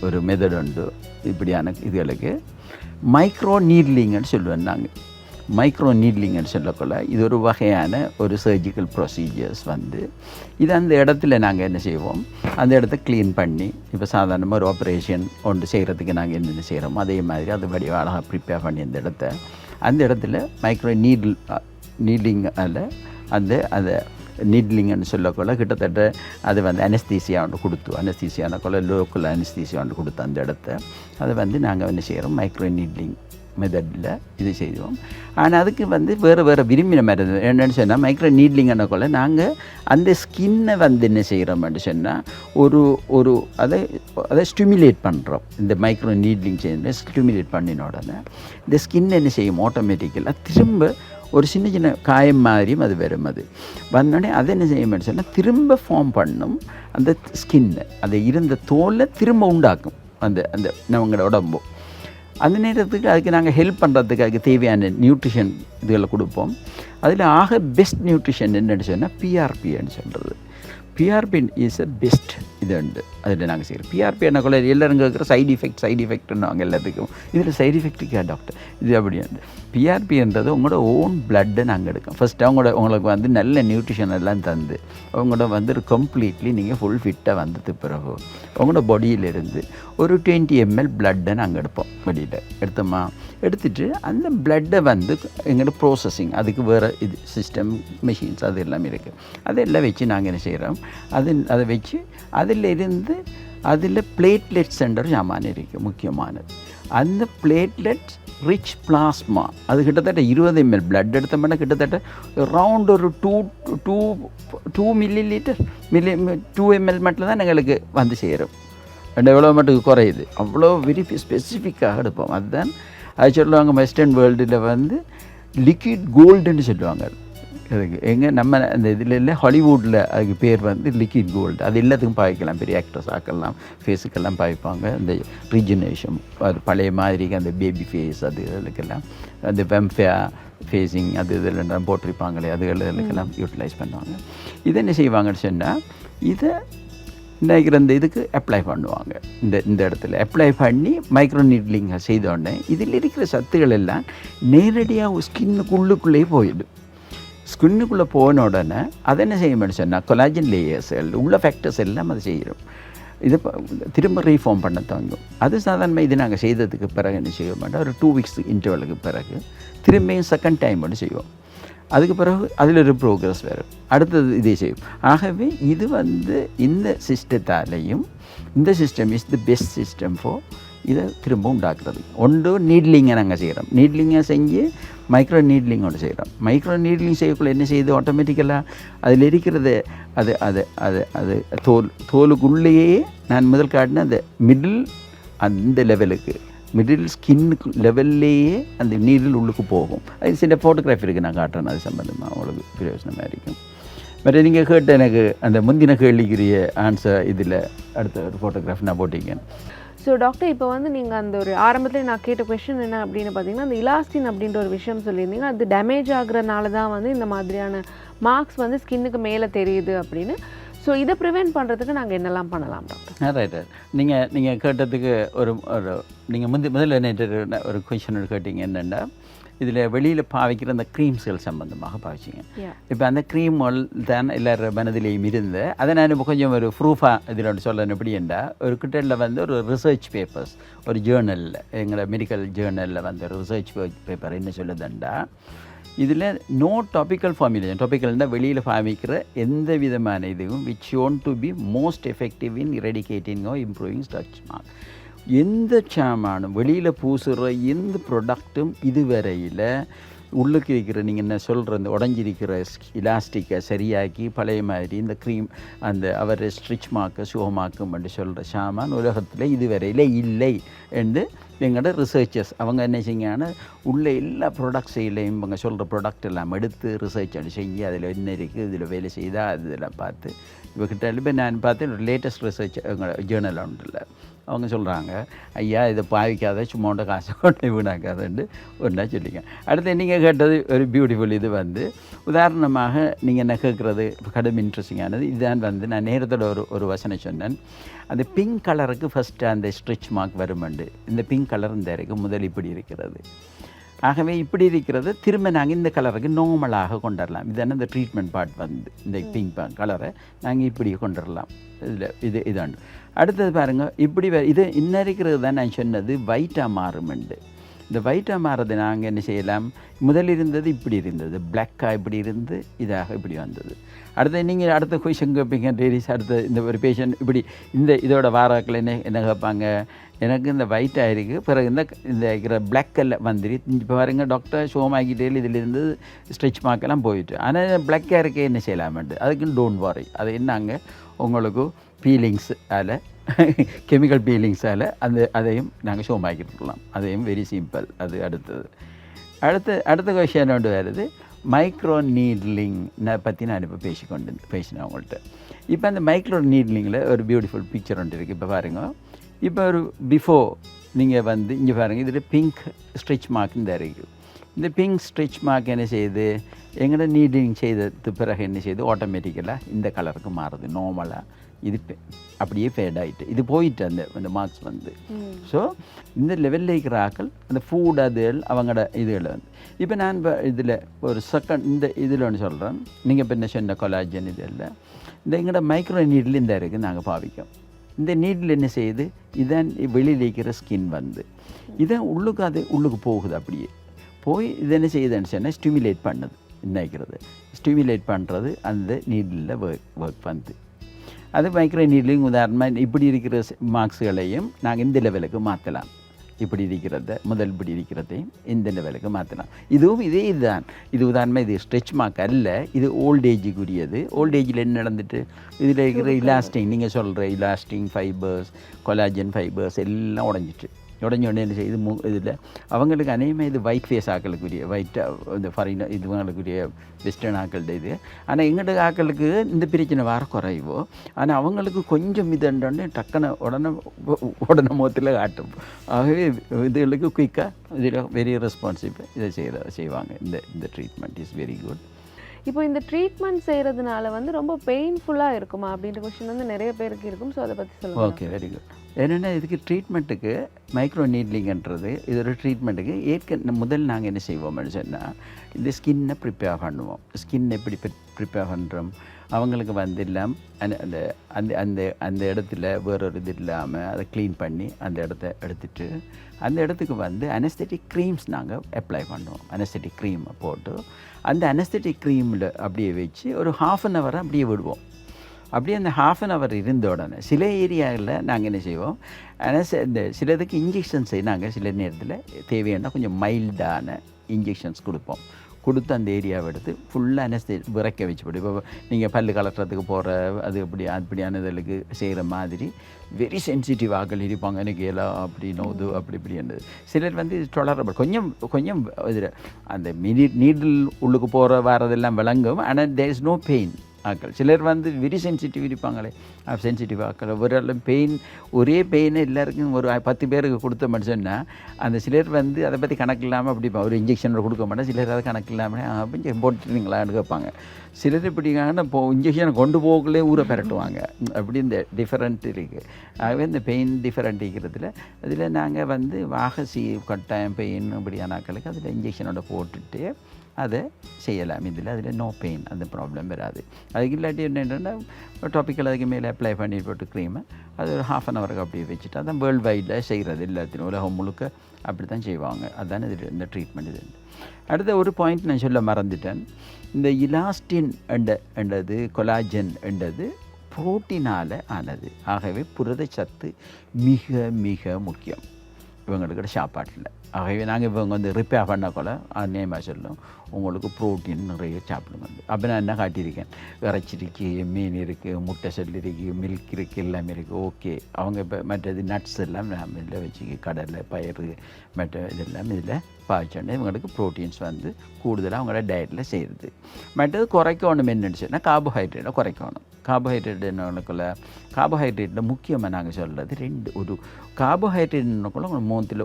ஒரு மெத்தட் உண்டு. இப்படியான இதுகளுக்கு மைக்ரோ நீட்லிங்னு சொல்லுவேன். நாங்கள் மைக்ரோ நீட்லிங்னு சொல்லக்குள்ள இது ஒரு வகையான ஒரு சர்ஜிக்கல் ப்ரொசீஜர்ஸ் வந்து இது அந்த இடத்துல நாங்கள் என்ன செய்வோம், அந்த இடத்த க்ளீன் பண்ணி, இப்போ சாதாரணமாக ஒரு ஆப்ரேஷன் ஒன்று செய்கிறதுக்கு நாங்கள் என்னென்ன செய்கிறோமோ அதே மாதிரி அது வடி அழகாக ப்ரிப்பேர் பண்ணி அந்த இடத்துல மைக்ரோ நீட்லிங் அந்த நீட்லிங்னு சொல்லக்குள்ள கிட்டத்தட்ட அது வந்து அனஸ்தீசியா ஒன்று கொடுத்து அனஸ்தீசியானக்குள்ள லோக்கல் அனஸ்தீசியா ஒன்று கொடுத்து அந்த இடத்த அதை வந்து நாங்கள் என்ன செய்கிறோம், மைக்ரோ நீட்லிங் மெத்தடில் இது செய்வோம். ஆனால் அதுக்கு வந்து வேறு விரும்பின மருந்து என்னென்னு சொன்னால், மைக்ரோ நீட்லிங்கன்னக்குள்ள நாங்கள் அந்த ஸ்கின்னை வந்து என்ன செய்கிறோம்னு சொன்னால் அதை ஸ்டிமுலேட் பண்ணுறோம். இந்த மைக்ரோ நீட்லிங் செய்ய ஸ்டிமுலேட் பண்ணின உடனே இந்த ஸ்கின் என்ன செய்யும், ஆட்டோமேட்டிக்கலாக திரும்ப ஒரு சின்ன காயம் மாதிரியும் அது வரும். அது வந்தோடனே அதை என்ன செய்யும்னு சொன்னால் திரும்ப ஃபார்ம் பண்ணும். அந்த ஸ்கின்னை அதை இருந்த தோலை திரும்ப உண்டாக்கும் அந்த நம்மளோட உடம்பு. அந்த நேரத்துக்கு அதுக்கு நாங்கள் ஹெல்ப் பண்ணுறதுக்கு அதுக்கு தேவையான நியூட்ரிஷன் இதுகளை கொடுப்போம். அதில் ஆக பெஸ்ட் நியூட்ரிஷன் என்னென்னு சொன்னால் பிஆர்பின்னு சொல்கிறது. பிஆர்பி இஸ் அ பெஸ்ட் இது உண்டு. அதில் நாங்கள் செய்கிறோம். பிஆர்பி என்னக்குள்ள எல்லோரும் கேட்குற சைடு எஃபெக்ட்னு அவங்க எல்லாத்துக்கும். இதில் சைடு எஃபெக்ட்டுக்கா டாக்டர் இது அப்படி உண்டு. பிஆர்பின்றது உங்களோட ஓன் பிளட்டை நாங்கள் எடுக்கோம். ஃபஸ்ட்டு உங்களுக்கு வந்து நல்ல நியூட்ரிஷன் எல்லாம் தந்து அவங்களோட வந்து கம்ப்ளீட்லி நீங்கள் ஃபுல் ஃபிட்டாக வந்தது பிறகு உங்களோட பாடியிலிருந்து ஒரு 20 ml பிளட்டை நாங்கள் எடுப்போம். வெளியில் எடுத்துட்டு அந்த பிளட்டை வந்து எங்களோட ப்ரோசஸிங் அதுக்கு வேறு இது சிஸ்டம் மெஷின்ஸ் அது எல்லாமே இருக்குது. அதெல்லாம் வச்சு நாங்கள் என்ன செய்கிறோம், அதை வச்சு அதில் பிளேட்லெட்ஸ் என்ற ஜாமான் இருக்குது முக்கியமானது. அந்த பிளேட்லெட்ஸ் ரிச் பிளாஸ்மா அது கிட்டத்தட்ட 20 ml பிளட் எடுத்தோம்னா கிட்டத்தட்ட அரவுண்ட் ஒரு 2 ml மட்டும் தான் எங்களுக்கு வந்து சேரும். எவ்வளோ மட்டுக்கு குறையுது, அவ்வளோ வெரி ஸ்பெசிஃபிக்காக எடுப்போம். அதுதான் அது சொல்லுவாங்க வெஸ்டர்ன் வேர்ல்டில் வந்து லிக்விட் கோல்டுன்னு சொல்லுவாங்க. அதுக்கு எங்கே நம்ம அந்த இதில் இல்லை, ஹாலிவுட்டில் அதுக்கு பேர் வந்து லிக்விட் கோல்டு. அது எல்லாத்துக்கும் பாய்க்கலாம், பெரிய ஆக்டர்ஸ் ஆக்கலாம், ஃபேஸுக்கெல்லாம் பாய்ப்பாங்க. அந்த ரீஜனேஷன் அது பழைய மாதிரி அந்த பேபி ஃபேஸ் அது இதுக்கெல்லாம் அந்த வெம்ஃபேர் ஃபேஸிங் அது இதெல்லாம் போட்டிருப்பாங்களே அதுகளுக்கெல்லாம் யூட்டிலைஸ் பண்ணுவாங்க. இதை என்ன செய்வாங்கன்னு சொன்னால் இதை நினைக்கிற அந்த இதுக்கு அப்ளை பண்ணுவாங்க. இந்த இடத்துல அப்ளை பண்ணி மைக்ரோ நீட்லிங் செய்தோடனே இதில் இருக்கிற சத்துக்கள் எல்லாம் நேரடியாக ஸ்கின்னுக்குள்ளுக்குள்ளேயே போயிடும். ஸ்கின்னுக்குள்ளே போன உடனே அதை என்ன செய்யணும்னு சொன்னால் கொலாஜன் லேயர்ஸ்கள் உள்ள ஃபேக்டர்ஸ் எல்லாம் அது செய்கிறோம். இதை திரும்ப ரீஃபார்ம் பண்ண தங்கும். அது சாதாரணமாக இது நாங்கள் செய்ததுக்கு பிறகு என்ன செய்ய மாட்டோம், ஒரு 2 வீக்ஸ் இன்டர்வலுக்கு பிறகு திரும்பியும் செகண்ட் டைம் மட்டும் செய்வோம். அதுக்கு பிறகு அதில் ஒரு ப்ரோக்ரஸ் வரும், அடுத்தது இதே செய்யும். ஆகவே இது வந்து இந்த சிஸ்டத்தாலேயும் இந்த system is the best system for இதை திரும்ப உண்டாக்குறது. ஒன்று நீட்லிங்கை நாங்கள் செய்கிறோம், நீட்லிங்கை செஞ்சு மைக்ரோ நீட்லிங்கோடு செய்கிறோம். மைக்ரோ நீட்லிங் செய்யக்குள்ள என்ன செய்யுது, ஆட்டோமேட்டிக்கலாக அதில் இருக்கிறது அது அது அது அது தோலுக்குள்ளேயே நான் முதல் காட்டின அந்த மிடில் அந்த லெவலுக்கு மிடில் ஸ்கின்னுக்கு லெவல்லையே அந்த நீரில் உள்ளுக்கு போகும். அது சில ஃபோட்டோகிராஃபி இருக்குது, நான் காட்டுறேன், அது சம்மந்தமாக உங்களுக்கு பிரயோஜனமாக இருக்கும். பட் நீங்கள் கேட்ட எனக்கு அந்த முந்தின கேள்விக்குரிய ஆன்சர் இதில் அடுத்த ஒரு ஃபோட்டோகிராஃபி நான் போட்டிருக்கேன். ஸோ டாக்டர், இப்போ வந்து நீங்கள் அந்த ஒரு ஆரம்பத்தில் நான் கேட்ட கொஷின் என்ன அப்படின்னு பார்த்தீங்கன்னா, அந்த இலாஸ்டின் அப்படின்ற ஒரு விஷயம் சொல்லியிருந்தீங்க. அது டேமேஜ் ஆகுறதுனால தான் வந்து இந்த மாதிரியான மார்க்ஸ் வந்து ஸ்கின்னுக்கு மேலே தெரியுது அப்படின்னு. ஸோ இதை ப்ரிவென்ட் பண்ணுறதுக்கு நாங்கள் என்னெல்லாம் பண்ணலாம் டாக்டர்? ரைட். நீங்கள் கேட்டதுக்கு ஒரு நீங்கள் முதல்ல என்ன ஒரு கொஷின் கேட்டீங்க என்னென்னா, இதில் வெளியில் பாவிக்கிற அந்த க்ரீம்ஸ்கள் சம்பந்தமாக பாவிச்சிங்க. இப்போ அந்த க்ரீம்கள் தான் எல்லாரும் மனதிலையும் இருந்து அதை நான் இப்போ கொஞ்சம் ஒரு ப்ரூஃபாக இதில் சொல்லணும். எப்படி என்றால், ஒரு கிட்டத்தில் வந்து ஒரு ரிசர்ச் பேப்பர்ஸ் ஒரு ஜேர்னலில், எங்களை மெடிக்கல் ஜேர்னலில் வந்து ஒரு ரிசர்ச் பேப்பர் என்ன சொல்லுதுண்டா, இதில் நோ டாபிக்கல் ஃபார்முலேஷன், டாபிக்கல்னால் வெளியில் பாவிக்கிற எந்த விதமான இதுவும் which shown to be most effective in eradicating or improving stretch mark. எந்த சாமானும் வெளியில் பூசுகிற எந்த ப்ரொடக்ட்டும் இதுவரையில் உள்ளுக்கு இருக்கிற நீங்கள் என்ன சொல்கிற இந்த உடஞ்சிருக்கிற இலாஸ்டிக்கை சரியாக்கி பழைய மாதிரி இந்த க்ரீம் அந்த அவர் ஸ்ட்ரிச் மார்க்கு சுகமாக்கும் என்று சொல்கிற சாமான் உலகத்தில் இதுவரையில் இல்லை என்று எங்களோட ரிசர்ச்சர்ஸ் அவங்க என்ன செய்யுங்கன்னா உள்ள எல்லா ப்ராடக்ட்ஸையிலையும் இவங்க சொல்கிற ப்ராடக்ட் எல்லாம் எடுத்து ரிசர்ச் செஞ்சு அதில் என்ன இருக்குது, இதில் வேலை செய்தால் அதெல்லாம் பார்த்து இவகிட்ட இப்போ நான் பார்த்தேன் ஒரு லேட்டஸ்ட் ரிசர்ச் எங்களோட ஜேர்னல் ஒன்றில் அவங்க சொல்கிறாங்க, ஐயா இதை பாவிக்காத சும்மாண்ட காசை கொண்டு வீணாக்காதுன்னு ஒன்றா சொல்லிங்க. அடுத்து நீங்கள் கேட்டது ஒரு பியூட்டிஃபுல். இது வந்து உதாரணமாக நீங்கள் என்ன கேட்குறது கடும் இன்ட்ரெஸ்டிங்கானது. இதுதான் வந்து நான் நேரத்தோட ஒரு வசனம் சொன்னேன். அந்த பிங்க் கலருக்கு ஃபஸ்ட்டு அந்த ஸ்ட்ரிச் மார்க் வருமண்டு. இந்த பிங்க் கலர் இந்த வரைக்கும் முதல் இப்படி இருக்கிறது. ஆகவே இப்படி இருக்கிறது திரும்ப நாங்கள் இந்த கலருக்கு நார்மலாக கொண்டுடலாம். இதுதானே இந்த ட்ரீட்மெண்ட் பார்ட் வந்து இந்த பிங்க் கலரை நாங்கள் இப்படி கொண்டுடலாம். இதில் இதாண்டு அடுத்தது பாருங்கள், இப்படி இது இன்னும் இருக்கிறது தான் நான் சொன்னது ஒயிட்டாக மாறுமெண்டு. இந்த ஒயிட்டாக மாறுறது நாங்கள் என்ன செய்யலாம், முதல் இருந்தது இப்படி இருந்தது, பிளாக்காக இப்படி இருந்து இதாக இப்படி வந்தது. அடுத்து நீங்கள் அடுத்த கொஷன் கேட்பீங்க, டெய்லிஸ் அடுத்த இந்த ஒரு பேஷண்ட் இப்படி இதோட வாராக்கள் என்ன கேட்பாங்க, எனக்கு இந்த ஒயிட்டாக இருக்குது பிறகு இந்த இருக்கிற பிளாக்கெல்லாம் வந்துடு. இப்போ பாருங்க டாக்டர் ஷோமாக்கிட்டே இதிலிருந்து ஸ்ட்ரெச் மார்க்கெல்லாம் போயிட்டு, ஆனால் பிளாக்காக இருக்கே என்ன செய்யலாமெண்டு. அதுக்குன்னு டோன்ட் வாரி, அது என்னங்க உங்களுக்கு பீலிங்ஸால் கெமிக்கல் பீலிங்ஸால் அதையும் நாங்கள் ஷோமாக்கிட்டுலாம். அதையும் வெரி சிம்பிள். அது அடுத்த கொஷன் ஒன்று வருது, மைக்ரோ நீட்லிங் பற்றி நான் இப்போ பேசினேன் உங்கள்கிட்ட. இப்போ அந்த மைக்ரோ நீட்லிங்கில் ஒரு பியூட்டிஃபுல் பிக்சர் ஒன்று இருக்குது. இப்போ பாருங்கள், இப்போ ஒரு பிஃபோர் நீங்கள் வந்து இங்கே பாருங்கள், இதில் பிங்க் ஸ்ட்ரிச் மார்க் இந்த இருக்குது. இந்த பிங்க் ஸ்ட்ரிச் மார்க் என்ன செய்யுது, எங்களோட நீட்லிங் செய்தது பிறகு என்ன செய்யுது, ஆட்டோமேட்டிக்கலாக இந்த கலருக்கு மாறுது. நார்மலாக இது அப்படியே ஃபேட் ஆகிட்டு இது போயிட்டு அந்த மார்க்ஸ் வந்து. ஸோ இந்த லெவலில் இருக்கிற ஆக்கள் அந்த ஃபுட் அதுகள் அவங்களோட இதுகளை வந்து இப்போ நான் இப்போ இதில் ஒரு செகண்ட் இந்த இதில் ஒன்று சொல்கிறேன். நீங்கள் இப்போ என்ன சொன்ன கொலாஜன் இதெல்லாம் இந்த எங்களோட மைக்ரோ நீடில் இந்த இருக்குது நாங்கள் பாவிக்கும். இந்த நீடில் என்ன செய்யுது, இதான் வெளியில் இருக்கிற ஸ்கின் வந்து இதான் உள்ளுக்கு போகுது. அப்படியே போய் இது என்ன செய்யுதுன்னு சொன்னால் ஸ்டிமுலேட் பண்ணுது. நினைக்கிறது ஸ்டிமுலேட் பண்ணுறது அந்த நீடில் ஒர்க் வந்து அது மைக்ரோ நீட்லிங். உதாரணமாக இப்படி இருக்கிற மார்க்ஸ்களையும் நாங்கள் இந்த லெவலுக்கு மாற்றலாம். இப்படி இருக்கிறத முதல் இப்படி இருக்கிறதையும் இந்த லெவலுக்கு மாற்றலாம். இதுவும் இதுதான். இது உதாரணமாக இது ஸ்ட்ரெச் மார்க் அல்ல, இது ஓல்ட் ஏஜுக்குரியது. ஓல்ட் ஏஜில் என்ன நடந்துட்டு இதில் இருக்கிற இலாஸ்டிங், நீங்கள் சொல்கிற இலாஸ்டிங் ஃபைபர்ஸ், கொலாஜன் ஃபைபர்ஸ் எல்லாம் உடஞ்சிட்டு உடனே என்ன செய்யுது இதில் அவங்களுக்கு அநேகமாக இது ஒயிட் ஃபேஸ் ஆக்களுக்குரிய இந்த ஃபாரின் இதுவங்களுக்குரிய வெஸ்டர்ன் ஆக்கள் இது. ஆனால் எங்கள்ட ஆக்களுக்கு இந்த பிரச்சனை வர குறைவோ, ஆனால் அவங்களுக்கு கொஞ்சம் இதுன்றோடனே டக்குன்னு உடனே முகத்தில் காட்டும். ஆகவே இதுகளுக்கு குயிக்காக இதில் வெரி ரெஸ்பான்சிவ் இதை செய்வாங்க. இந்த ட்ரீட்மெண்ட் இஸ் வெரி குட். இப்போ இந்த ட்ரீட்மெண்ட் செய்கிறதுனால வந்து ரொம்ப பெயின்ஃபுல்லாக இருக்குமா அப்படின்ற கொஸ்டின் வந்து நிறைய பேருக்கு இருக்கும். ஸோ அதை பற்றி சொல்லுங்கள். Okay, very good. என்னென்னா இதுக்கு ட்ரீட்மெண்ட்டுக்கு மைக்ரோ நீட்லிங்கிறது இது ஒரு ட்ரீட்மெண்ட்டுக்கு முதல் நாங்கள் என்ன செய்வோம்னு சொன்னால் இந்த ஸ்கின்னை ப்ரிப்பேர் பண்ணுவோம். ஸ்கின் எப்படி ப்ரிப்பேர் பண்ணுறோம், அவங்களுக்கு வந்து இல்லாமல் அந்த அந்த அந்த அந்த இடத்துல வேறொரு இது இல்லாமல் அதை க்ளீன் பண்ணி அந்த இடத்த எடுத்துட்டு அந்த இடத்துக்கு வந்து அனஸ்தெட்டிக் க்ரீம்ஸ் நாங்கள் அப்ளை பண்ணுவோம். அனஸ்தெட்டிக் க்ரீமை போட்டு அந்த அனஸ்தெட்டிக் க்ரீமில் அப்படியே வச்சு ஒரு 1/2 hour அப்படியே விடுவோம். அப்படியே அந்த 1/2 hour இருந்த உடனே சில ஏரியாவில் நாங்கள் என்ன செய்வோம், இந்த சிலதுக்கு இன்ஜெக்ஷன்ஸை நாங்கள் சில நேரத்தில் தேவையான கொஞ்சம் மைல்டான இன்ஜெக்ஷன்ஸ் கொடுப்போம். கொடுத்து அந்த ஏரியாவை எடுத்து ஃபுல்லாக விறக்க வச்சுப்படும். இப்போ நீங்கள் பல்லு கலட்டுறதுக்கு போகிற அது அப்படியான இதற்கு செய்கிற மாதிரி வெரி சென்சிட்டிவ் ஆக்கள் இருப்பாங்க. எனக்கு எல்லாம் அப்படி நோது அப்படி இப்படின்றது. சிலர் வந்து இது டொலரபிள் கொஞ்சம் இதில் அந்த நீடில் உள்ளுக்கு போகிற வரதெல்லாம் விளங்கும். ஆனால் தேர் இஸ் நோ பெயின் ஆக்கள். சிலர் வந்து வெரி சென்சிட்டிவ் இருப்பாங்களே, சென்சிட்டிவ் ஆக்கள் ஒரு பெயின் ஒரே பெயினை எல்லாருக்கும் ஒரு 10 பேருக்கு கொடுத்த மனுஷன்னா அந்த சிலர் வந்து அதை பற்றி கணக்கு இல்லாமல் அப்படி ஒரு இன்ஜெக்ஷன் கொடுக்க மாட்டேன். சிலர் அதை கணக்கு இல்லாமல் அப்படி போட்டுருங்களான்னு கேட்பாங்க. சிலர் இப்படிங்கன்னா இன்ஜெக்ஷனை கொண்டு போகலே ஊரை பரட்டுவாங்க. அப்படி இந்த டிஃப்ரெண்ட் இருக்குது. ஆகவே இந்த பெயின் டிஃப்ரெண்ட் இருக்கிறதுல அதில் நாங்கள் வந்து வாகசி கட்டாயம் பெயின் இப்படியான ஆக்களுக்கு அதில் இன்ஜெக்ஷனோட போட்டுட்டு அதை செய்யலாம். அதில் நோ பெயின், அந்த ப்ராப்ளம் வராது. அதுக்கு இல்லாட்டி என்னென்னா டாப்பிக்கல் அதுக்கு மேலே அப்ளை பண்ணி போட்டு க்ரீமை அது ஒரு 1/2 hour அப்படியே வச்சுட்டு அதான் வேர்ல்டு வைடில் செய்கிறது. எல்லாத்தையும் உலகம் முழுக்க அப்படி தான் செய்வாங்க. அதுதான் இது இந்த ட்ரீட்மெண்ட். இது அடுத்த ஒரு பாயிண்ட் நான் சொல்ல மறந்துட்டேன். இந்த இலாஸ்டின் என்றது கொலாஜன் என்றது புரோட்டீனால் ஆனது. ஆகவே புரதச்சத்து மிக மிக முக்கியம் இவங்களுக்கு சாப்பாட்டில். ஆகவே நாங்கள் இவங்க வந்து ரிப்பேர் பண்ணக்கூட நேமாக சொல்லும் உங்களுக்கு ப்ரோட்டீன் நிறைய சாப்பிடுங்க. அப்போ நான் என்ன காட்டியிருக்கேன், இறைச்சி இருக்குது, மீன் இருக்குது, முட்டை செல் இருக்குது, மில்க் இருக்குது, எல்லாமே இருக்குது. ஓகே, அவங்க இப்போ மற்றது நட்ஸ் எல்லாம் நம்ம இதில் வச்சுக்க கடலை பயிறு மற்ற இதெல்லாம் இதில் பாய்ச்சோன்னா இவங்களுக்கு ப்ரோட்டீன்ஸ் வந்து கூடுதலாக அவங்களோட டயட்டில் செய்கிறது. மற்றது குறைக்கணும் என்னென்னு சொன்னால் கார்போஹைட்ரேட்டை குறைக்கணும். கார்போஹைட்ரேட் என்னக்குள்ள கார்போஹைட்ரேட்டில் முக்கியமாக நாங்கள் சொல்கிறது ஒரு கார்போஹைட்ரேட்னுக்குள்ள உங்கள் மூத்தில்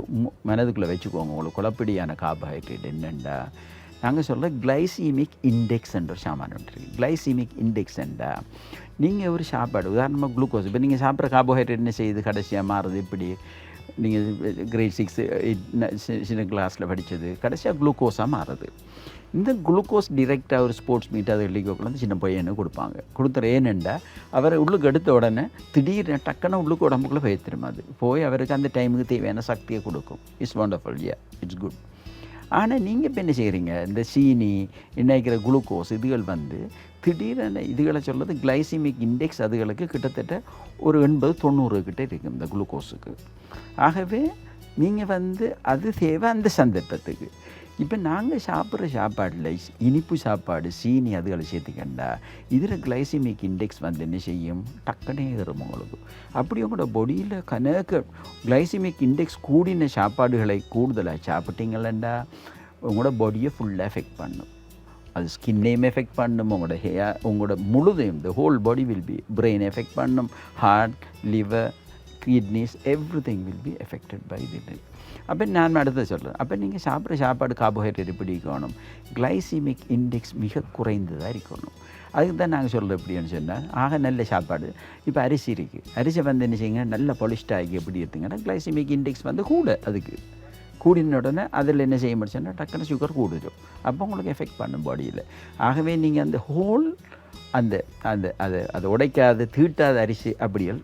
மனதுக்குள்ளே வச்சுக்கோங்க. உங்களுக்கு குழப்படியான கார்போஹைட்ரேட் என்னென்னா நாங்கள் சொல்கிற கிளைசீமிக் இண்டெக்ஸ் என்ற ஒரு சாமான் ஒன்று இருக்குது. கிளைசீமிக் இண்டெக்ஸ் என்றால் நீங்கள் ஒரு சாப்பாடு உதாரணமாக குளுக்கோஸ் இப்போ நீங்கள் சாப்பிட்ற கார்போஹைட்ரேட் என்ன செய்யுது கடைசியாக மாறுது. இப்படி நீங்கள் கிரேட் 6 8 சின்ன கிளாஸில் படித்தது கடைசியாக குளுக்கோஸாக மாறுது. இந்த குளுக்கோஸ் டிரெக்டாக ஒரு ஸ்போர்ட்ஸ் மீட் அதை எழுதிக்கோக்குள்ள வந்து சின்ன பையனு கொடுப்பாங்க. கொடுத்துற ஏனெண்டா அவர் உள்ளுக்கு எடுத்த உடனே திடீர்னு டக்குன்னு உள்ளுக்கு உடம்புக்குள்ளே போய்த்திரும். அது போய் அவருக்கு அந்த டைமுக்கு தேவையான சக்தியை கொடுக்கும். It's wonderful, it's good. ஆனால் நீங்கள் இப்போ என்ன செய்கிறீங்க, இந்த சீனி நினைக்கிற குளுக்கோஸ் இதுகள் வந்து திடீரென இதுகளை சொல்கிறது கிளைசிமிக் இண்டெக்ஸ் அதுகளுக்கு கிட்டத்தட்ட ஒரு 80-90 கிட்ட இருக்குது இந்த குளுக்கோஸுக்கு. ஆகவே நீங்கள் வந்து அது தேவை அந்த சந்தர்ப்பத்துக்கு. இப்போ நாங்கள் சாப்பிட்ற சாப்பாடில் இனிப்பு சாப்பாடு சீனி அதுகளை சேர்த்துக்கண்டா இதில் கிளைசிமிக் இண்டெக்ஸ் வந்து என்ன செய்யும், டக்குனே ஏறும் உங்களுக்கு. அப்படி உங்களோட பொடியில் கணக்கு கிளைசிமிக் இண்டெக்ஸ் கூடின சாப்பாடுகளை கூடுதலாக சாப்பிட்டீங்களா உங்களோட பொடியை ஃபுல்லாக எஃபெக்ட் பண்ணும். அது ஸ்கின்னையும் எஃபெக்ட் பண்ணும், உங்களோட ஹேர் உங்களோட முழுதையும் the whole body will be brain effect பண்ணும், heart liver kidneys everything will be affected by இது. அப்போ நான் அடுத்த சொல்கிறேன். அப்போ நீங்கள் சாப்பிட்ற சாப்பாடு கார்போஹைட்ரேட் எப்படி இருக்கணும், கிளைசிமிக் இண்டெக்ஸ் மிக குறைந்ததாக இருக்கணும். அதுக்கு தான் நாங்கள் சொல்கிறோம் எப்படின்னு சொன்னால் நல்ல சாப்பாடு. இப்போ அரிசி இருக்குது, அரிசி வந்து என்ன செய்யுங்க நல்ல பொலிஸ்டாகி எப்படி எடுத்துங்கன்னா கிளைசிமிக் இண்டெக்ஸ் வந்து கூட அதுக்கு கூடின உடனே அதில் என்ன செய்ய முடிச்சுன்னா டக்குன்னு சுகர் கூடிடும். அப்போ உங்களுக்கு எஃபெக்ட் பண்ணும் பாடியில். ஆகவே நீங்கள் அந்த ஹோல் அந்த அந்த அதை உடைக்காத தீட்டாத அரிசி அப்படியல்.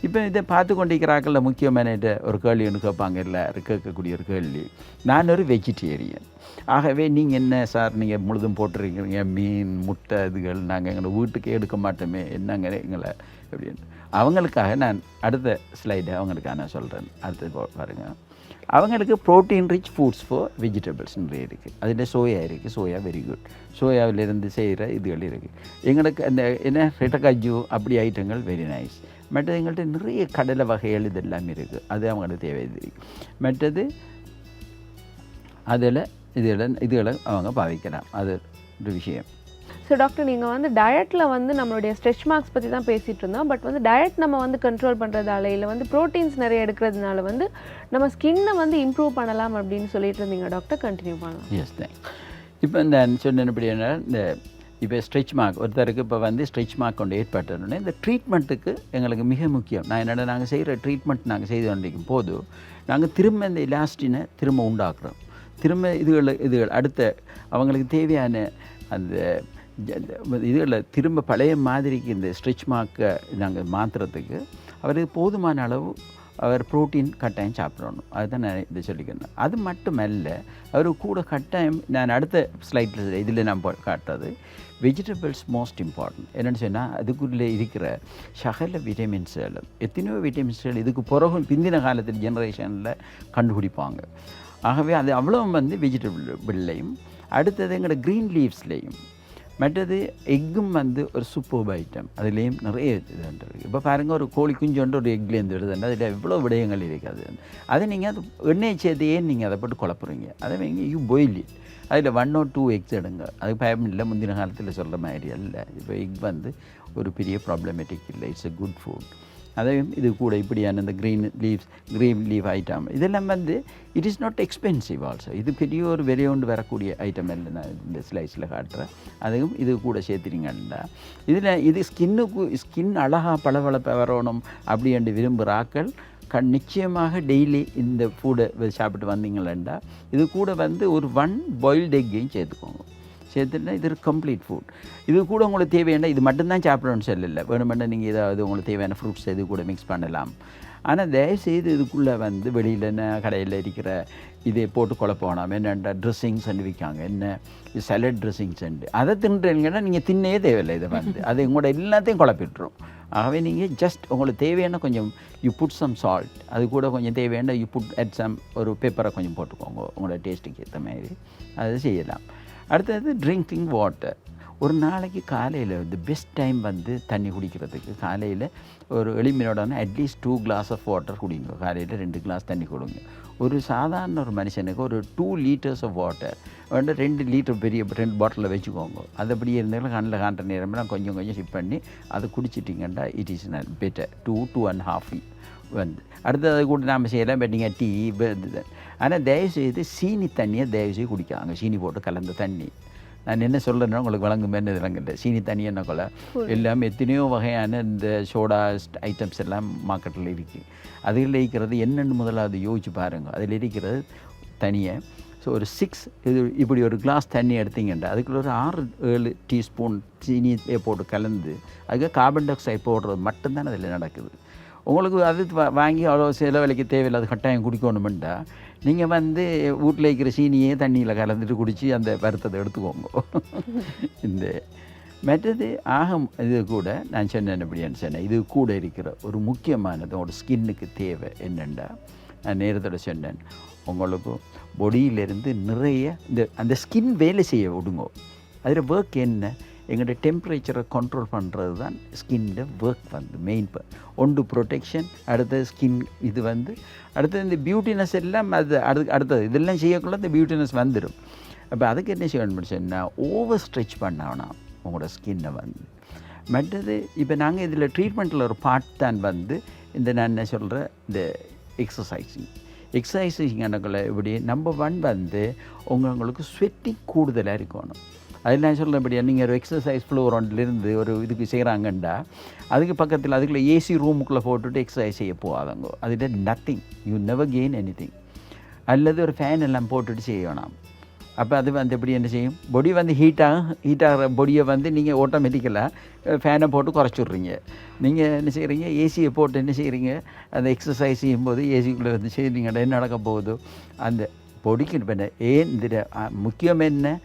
இப்போ இதை பார்த்து கொண்டிருக்கிறாக்களில் முக்கியமான ஒரு கேள்வி ஒன்று கேட்பாங்க, இல்லை கேட்கக்கூடிய ஒரு கேள்வி, நான் ஒரு வெஜிடேரியன். ஆகவே நீங்கள் என்ன சார் நீங்கள் முழுதும் போட்டுருக்கீங்க மீன் முட்டை இதுகள் நாங்கள் எங்களை வீட்டுக்கே எடுக்க மாட்டோமே என்னங்க எங்களை அப்படின்னு. அவங்களுக்காக நான் அடுத்த ஸ்லைடை அவங்களுக்காக நான் சொல்கிறேன். அடுத்து பாருங்கள். அவங்களுக்கு protein rich foods for vegetables நிறைய இருக்குது. அதில் சோயா இருக்குது, சோயா வெரி குட். சோயாவிலேருந்து செய்கிற இதுகள் இருக்குது. எங்களுக்கு அந்த என்ன ரெட்டக்கஜ்ஜு அப்படி ஐட்டங்கள் வெரி நைஸ். மற்றது எங்கள்கிட்ட நிறைய கடலை வகைகள் இதெல்லாம் இருக்குது, அது அவங்களுக்கு தேவை. மற்றது அதில் இதுகளை அவங்க பாவிக்கலாம், அது ஒரு விஷயம். ஸோ டாக்டர், நீங்கள் வந்து டயட்டில் வந்து நம்மளுடைய ஸ்ட்ரெச் மார்க்ஸ் பற்றி தான் பேசிகிட்டு இருந்தோம். பட் வந்து டயட் நம்ம வந்து கண்ட்ரோல் பண்ணுறதால இல்லை வந்து ப்ரோட்டீன்ஸ் நிறைய எடுக்கிறதுனால வந்து நம்ம ஸ்கின்னை வந்து இம்ப்ரூவ் பண்ணலாம் அப்படின்னு சொல்லிட்டு இருந்தீங்க டாக்டர். கண்டினியூ பண்ணலாம். Yes, thanks. இப்போ நான் சொன்னபடி என்ன, இந்த இப்போ ஸ்ட்ரெச் மார்க் ஒருத்தருக்கு இப்போ வந்து ஸ்ட்ரெச் மார்க் கொண்டு ஏற்பட்டோன்னே இந்த ட்ரீட்மெண்ட்டுக்கு எங்களுக்கு மிக முக்கியம். நாங்கள் செய்கிற ட்ரீட்மெண்ட் நாங்கள் செய்து கொண்டிருக்கும் போது நாங்கள் திரும்ப இந்த எலாஸ்டினை திரும்ப உண்டாக்குறோம். திரும்ப இதுகள் அடுத்த அவங்களுக்கு தேவையான அந்த இதுகளை திரும்ப பழைய மாதிரிக்கு இந்த ஸ்ட்ரெச் மார்க்கை நாங்கள் மாற்றுறதுக்கு அவருக்கு போதுமான அளவு அவர் ப்ரோட்டீன் கட்டாயம் சாப்பிடணும். அதுதான் நான் இதை சொல்லிக்கிறேன். அது மட்டுமல்ல, அவர் கூட கட்டாயம் நான் அடுத்த ஸ்லைட்டில் இதில் நான் காட்டுறது வெஜிடபிள்ஸ் மோஸ்ட் இம்பார்ட்டன்ட். என்னென்னு சொன்னால் அதுக்குள்ளே இருக்கிற சகல விட்டமின்ஸ்களும் எத்தனையோ விட்டமின்ஸ்கள் இதுக்கு பிறகு பிந்தின காலத்தில் ஜெனரேஷனில் கண்டுபிடிப்பாங்க. ஆகவே அது அவ்வளோ வந்து வெஜிடபிள்லையும் அடுத்தது எங்களோட க்ரீன் லீவ்ஸ்லேயும். மற்றது எக்கும் வந்து ஒரு சூப்பர் ஐட்டம், அதுலேயும் நிறைய இதுன்றது. இப்போ பாருங்கள், ஒரு கோழி குஞ்சோண்டு ஒரு எக்லேருந்து வருதுன்னா அதில் எவ்வளோ விடயங்கள் இருக்காது. அதை நீங்கள் அது எண்ணெயை சேர்த்தையே நீங்கள் அதை போட்டு குழப்புறீங்க. அதை வைங்க, யூ பாயில் இட். அதில் 1 or 2 எக்ஸ் எடுங்க. அது பயம் இல்லை, முந்தின காலத்தில் சொல்கிற மாதிரி அல்ல. இப்போ எக் வந்து ஒரு பெரிய ப்ராப்ளமேட்டிக் இல்லை, இட்ஸ் எ குட் ஃபுட். அதையும் இது கூட இப்படியான இந்த க்ரீன் லீவ் ஐட்டம் இதெல்லாம் வந்து it is not expensive also. இது பெரிய ஒரு வெளியொண்டு வரக்கூடிய ஐட்டம் இல்லை. நான் இந்த ஸ்லைஸில் காட்டுறேன். அதையும் இது கூட சேர்த்துறீங்கன்னா இது ஸ்கின் அழகாக பளபளப்பாக வரணும் அப்படின்ட்டு விரும்புகிற ஆக்கள் நிச்சயமாக டெய்லி இந்த ஃபுட்டை சாப்பிட்டு வந்தீங்களா இது கூட வந்து ஒரு 1 பாயில்டு எக்கையும் சேர்த்துக்கோங்க. சேர்த்துனா இது கம்ப்ளீட் ஃபுட். இது கூட உங்களுக்கு தேவையான இது மட்டும்தான் சாப்பிடணும்னு சொல்லலை. வேணுமென்னா நீங்கள் ஏதாவது உங்களுக்கு தேவையான ஃப்ரூட்ஸ் இது கூட மிக்ஸ் பண்ணலாம். ஆனால் தயவுசெய்து இதுக்குள்ளே வந்து வெளியில் கடையில் இருக்கிற இதை போட்டு குழப்பம். என்னென்ன ட்ரெஸ்ஸிங்ஸ் விற்காங்க, என்ன சலட் ட்ரெஸ்ஸிங்ஸ் அதை தின்றீங்கன்னா நீங்கள் தின்னே தேவையில்லை. இதை வந்து அது உங்களோட எல்லாத்தையும் குழப்பிட்டுரும். ஆகவே நீங்கள் ஜஸ்ட் உங்களுக்கு தேவையான கொஞ்சம் யூ புட் சம் சால்ட், அது கூட கொஞ்சம் தேவையான யூ புட் அட் சம் ஒரு பெப்பரை கொஞ்சம் போட்டுக்கோங்க உங்களோட டேஸ்ட்டுக்கு ஏற்ற மாதிரி. அது செய்யலாம். அடுத்தது ட்ரிங்கிங் வாட்டர். ஒரு நாளைக்கு காலையில் வந்து பெஸ்ட் டைம் வந்து தண்ணி குடிக்கிறதுக்கு காலையில் ஒரு எளிமையோடனா அட்லீஸ்ட் 2 glasses ஆஃப் வாட்டர் குடிங்க. காலையில் 2 glass தண்ணி கொடுங்க. ஒரு சாதாரண ஒரு மனுஷனுக்கு ஒரு 2 liters ஆஃப் வாட்டர் வந்து 2 liter பெரிய 2 பாட்டிலில் வச்சுக்கோங்க. அது அப்படியே இருந்தாலும் கண்ணில் காண்ற நேரம்லாம் கொஞ்சம் கொஞ்சம் ஷிப் பண்ணி அதை குடிச்சிட்டிங்கன்னா இட் இஸ் பெட்டர். 2.5 வந்து அடுத்தது அது கூட நாம் செய்யலாம். பட் நீங்கள் டீ இது. ஆனால் தயவுசெய்து சீனி தண்ணியை தயவுசெய்து குடிக்காங்க. சீனி போட்டு கலந்த தண்ணி. நான் என்ன சொல்கிறேன்னா உங்களுக்கு வழங்குமே விளங்கல. சீனி தண்ணி என்ன கொலை எல்லாம் எத்தனையோ வகையான இந்த சோடா ஐட்டம்ஸ் எல்லாம் மார்க்கெட்டில் இருக்குது. அதில் இருக்கிறது என்னென்னு முதலாவது யோசிச்சு பாருங்கள். அதில் இருக்கிறது தனியை. ஸோ ஒரு 6 இப்படி ஒரு கிளாஸ் தண்ணி எடுத்தீங்கன்னா அதுக்குள்ள ஒரு 6-7 டீஸ்பூன் சீனியை போட்டு கலந்து அதுக்கு கார்பன் டை ஆக்சைடு போடுறது மட்டும்தான் அதில் நடக்குது. உங்களுக்கு அது வாங்கி அவ்வளோ சில விலைக்கு தேவையில்லாத கட்டாயம் குடிக்கணுமெண்டா நீங்கள் வந்து வீட்டில் இருக்கிற சீனியே தண்ணியில் கலந்துட்டு குடித்து அந்த வருத்தத்தை எடுத்துக்கோங்க. இந்த மற்றது இது கூட நான் சொன்னேன் எப்படின்னு சொன்னேன். இது கூட இருக்கிற ஒரு முக்கியமானது ஒரு ஸ்கின்னுக்கு தேவை என்னென்னா, நான் நேரத்தோட சொன்னேன், உங்களுக்கு பொடியிலேருந்து நிறைய அந்த ஸ்கின் வேலை செய்ய விடுங்க. அதில் ஒர்க் என்ன, எங்களோட டெம்பரேச்சரை கண்ட்ரோல் பண்ணுறது தான் ஸ்கின்னில் ஒர்க் வந்து மெயின். ஒன்று ப்ரொடெக்ஷன், அடுத்தது ஸ்கின் இது வந்து அடுத்தது இந்த பியூட்டினஸ் எல்லாம் அது அடுத்தது இதெல்லாம் செய்யக்குள்ள இந்த பியூட்டினஸ் வந்துடும். அப்போ அதுக்கு என்ன செய்யணும்னு சொன்னால் ஓவர் ஸ்ட்ரெச் பண்ணணும் உங்களோட ஸ்கின்னை வந்து. மற்றது இப்போ நாங்கள் இதில் ட்ரீட்மெண்ட்டில் ஒரு பார்ட் தான் வந்து இந்த நான் என்ன சொல்கிற இந்த எக்ஸசைசிங் எனக்குள்ள இப்படி நம்பர் 1 வந்து உங்களுக்கு ஸ்வெட்டிங் கூடுதலாக இருக்கணும். அதில் நான் சொல்கிறபடியா நீங்கள் ஒரு எக்ஸசைஸ் ஃப்ளோர் ஒன்றிலிருந்து ஒரு இதுக்கு செய்கிறாங்கண்டா அதுக்கு பக்கத்தில் அதுக்குள்ளே ஏசி ரூமுக்குள்ளே போட்டுட்டு எக்ஸசைஸ் செய்ய போகாதங்க. அதில் nothing, you never gain anything. அல்லது ஒரு ஃபேன் எல்லாம் போட்டுட்டு செய்யணும். அப்போ அது வந்து எப்படி என்ன செய்யும், பொடி வந்து ஹீட்டாகிற பொடியை வந்து நீங்கள் ஆட்டோமேட்டிக்கலாக ஃபேனை போட்டு குறைச்சிட்றீங்க. நீங்கள் என்ன செய்கிறீங்க, ஏசியை போட்டு என்ன செய்கிறீங்க, அந்த எக்ஸசைஸ் செய்யும்போது ஏசிக்குள்ளே வந்து செய்கிறீங்கடா என்ன நடக்க போகுது அந்த பொடிக்கு. இப்போ ஏன் இதில் முக்கியம் என்ன,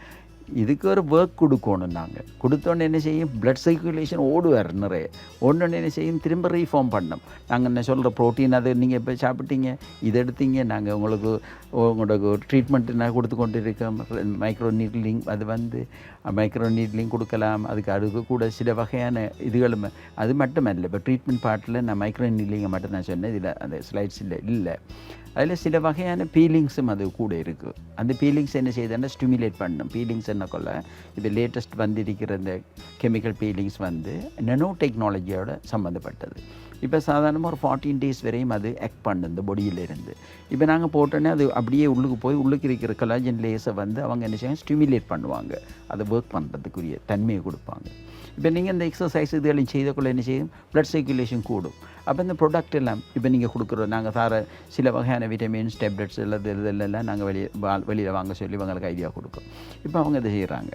இதுக்கு ஒரு ஒர்க் கொடுக்கணும். நாங்கள் கொடுத்தோன்னே என்ன செய்யும், பிளட் சர்க்குலேஷன் ஓடுவார் நிறைய. ஓடனே என்ன செய்யும், திரும்ப ரீஃபார்ம் பண்ணோம். நாங்கள் என்ன சொல்கிற ப்ரோட்டீன் அது நீங்கள் இப்போ சாப்பிட்டீங்க, இதை எடுத்தீங்க, நாங்கள் உங்களுக்கு ட்ரீட்மெண்ட் நான் கொடுத்து கொண்டு இருக்கோம். மைக்ரோ நீட்லிங் அது வந்து மைக்ரோ நீட்லிங் கொடுக்கலாம். அதுக்கு கூட சில வகையான இதுகளும் அது மட்டுமல்ல. இப்போ ட்ரீட்மெண்ட் பார்ட்டில் நான் மைக்ரோ நீட்லிங்கை மட்டும் நான் சொன்னேன், இதில் அந்த ஸ்லைட்ஸில் இல்லை. அதில் சில வகையான பீலிங்ஸும் அது கூட இருக்குது. அந்த பீலிங்ஸ் என்ன செய்யுதுன்னா ஸ்டிமுலேட் பண்ணணும். பீலிங்ஸ் என்ன கொள்ள இப்போ லேட்டஸ்ட் வந்திருக்கிற இந்த கெமிக்கல் பீலிங்ஸ் வந்து நெனோ டெக்னாலஜியோட சம்மந்தப்பட்டது. இப்போ சாதாரணமாக ஒரு 14 days வரையும் அது ஆக்ட் பண்ணுது இந்த பொடியிலேருந்து. இப்போ நாங்கள் போட்டோன்னே அது அப்படியே உள்ளுக்கு போய் உள்ளுக்கு இருக்கிற கொலாஜன் லேஸை வந்து அவங்க என்ன செய்வாங்க, ஸ்டிமுலேட் பண்ணுவாங்க. அதை ஒர்க் பண்ணுறதுக்குரிய தன்மையை கொடுப்பாங்க. இப்போ நீங்கள் இந்த எக்ஸசைஸ் இதுகளையும் செய்தக்குள்ள என்ன செய்யும், ப்ளட் சர்க்குலேஷன் கூடும். அப்போ இந்த ப்ராடக்ட் எல்லாம் இப்போ நீங்கள் கொடுக்குறோம், நாங்கள் தர சில வகையான விட்டமின்ஸ் டேப்லெட்ஸ் இதெல்லாம் நாங்கள் வெளியில் வாங்க சொல்லி அவங்களுக்கு ஐடியா கொடுக்கும். இப்போ அவங்க இதை செய்கிறாங்க.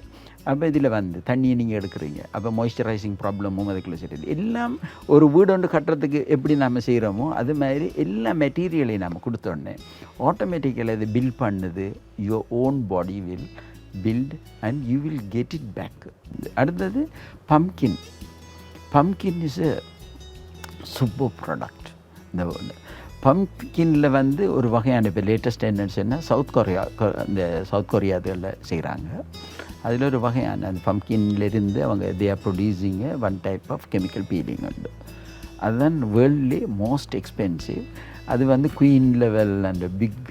அப்போ இதில் வந்து தண்ணியை நீங்கள் எடுக்கிறீங்க. அப்போ மாய்ஸ்சரைசிங் ப்ராப்ளமும் அதுக்குள்ளே சரி எல்லாம் ஒரு வீடு ஒன்று கட்டுறதுக்கு எப்படி நம்ம செய்கிறோமோ அது மாதிரி எல்லா மெட்டீரியலையும் நம்ம கொடுத்தோடனே ஆட்டோமேட்டிக்கலாக இது பில்ட் பண்ணுது. Your own body will build and you will get it back. அடுத்தது pumpkin. Pumpkin is a super product. இந்த பம்ப்கின்ல வந்து ஒரு வகையான இப்போ லேட்டஸ்ட் என்னன்னு சொன்னால் இந்த சவுத் கொரியாவில் செய்கிறாங்க. அதில் ஒரு வகையான அந்த பம்ப்கின்லேருந்து அவங்க they are producing one type of chemical peeling உண்டு. அதுதான் வேர்ல்ட்லி மோஸ்ட் எக்ஸ்பென்சிவ். அது வந்து குயின் லெவல் அந்த பிக்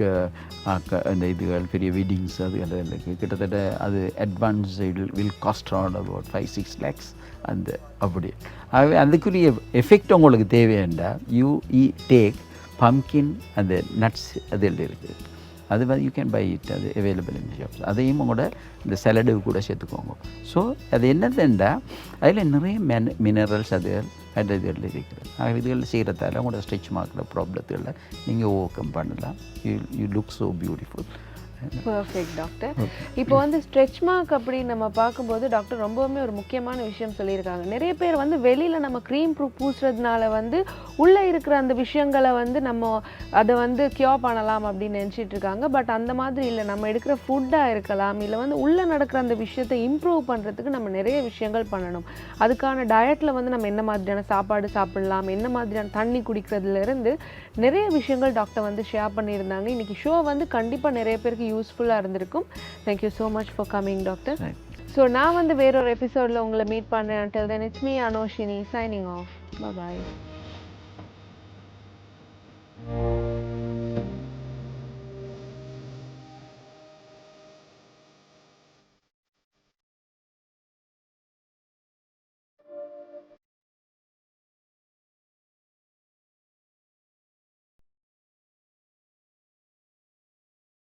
அந்த இதுகள் பெரிய வெட்டிங்ஸ் அதுகளுக்கு கிட்டத்தட்ட அது advance will cost around about 5-6 lakhs அந்த அப்படி. ஆகவே அதுக்குரிய எஃபெக்ட் உங்களுக்கு தேவையாண்டா யூ டேக் பம்ப்கின் அந்த நட்ஸ் அதில் இருக்குது. அது வந்து யூ கேன் பை இட், அது அவைலபிள் இன் ஷாப்ஸ். அதையும் உங்களோட இந்த சலடு கூட சேர்த்துக்கோங்க. ஸோ அது என்னதுண்டா அதில் நிறைய மினரல்ஸ் அது இதுகளில் இருக்கிறது. இதுகளில் செய்கிறதால உங்களோட ஸ்ட்ரெச் மார்க்கிற ப்ராப்ளத்துகளில் நீங்கள் ஓவர் கம் பண்ணலாம். You look so beautiful. Perfect doctor. இப்போ வந்து ஸ்ட்ரெச் மார்க் அப்படின்னு நம்ம பார்க்கும்போது டாக்டர் ரொம்பவுமே ஒரு முக்கியமான விஷயம் சொல்லியிருக்காங்க. நிறைய பேர் வந்து வெளியில் நம்ம க்ரீம் பூசுறதுனால வந்து உள்ளே இருக்கிற அந்த விஷயங்களை வந்து நம்ம அதை வந்து க்யூர் பண்ணலாம் அப்படின்னு நினச்சிட்டு இருக்காங்க. பட் அந்த மாதிரி இல்லை. நம்ம எடுக்கிற ஃபுட்டாக இருக்கலாம், இல்லை வந்து உள்ளே நடக்கிற அந்த விஷயத்தை இம்ப்ரூவ் பண்ணுறதுக்கு நம்ம நிறைய விஷயங்கள் பண்ணணும். அதுக்கான டயட்டில் வந்து நம்ம என்ன மாதிரியான சாப்பாடு சாப்பிடலாம், என்ன மாதிரியான தண்ணி குடிக்கிறதுலேருந்து நிறைய விஷயங்கள் டாக்டர் வந்து ஷேர் பண்ணியிருந்தாங்க. இன்றைக்கி ஷோ வந்து கண்டிப்பாக நிறைய பேருக்கு யூஸ்ஃபுல்லாக இருந்திருக்கும். Thank you so much for coming doctor. So நான் வந்து வேறொரு எபிசோடில் உங்களை மீட் பண்ணேன். Until then, it's me, Anoshini, signing off. Bye-bye.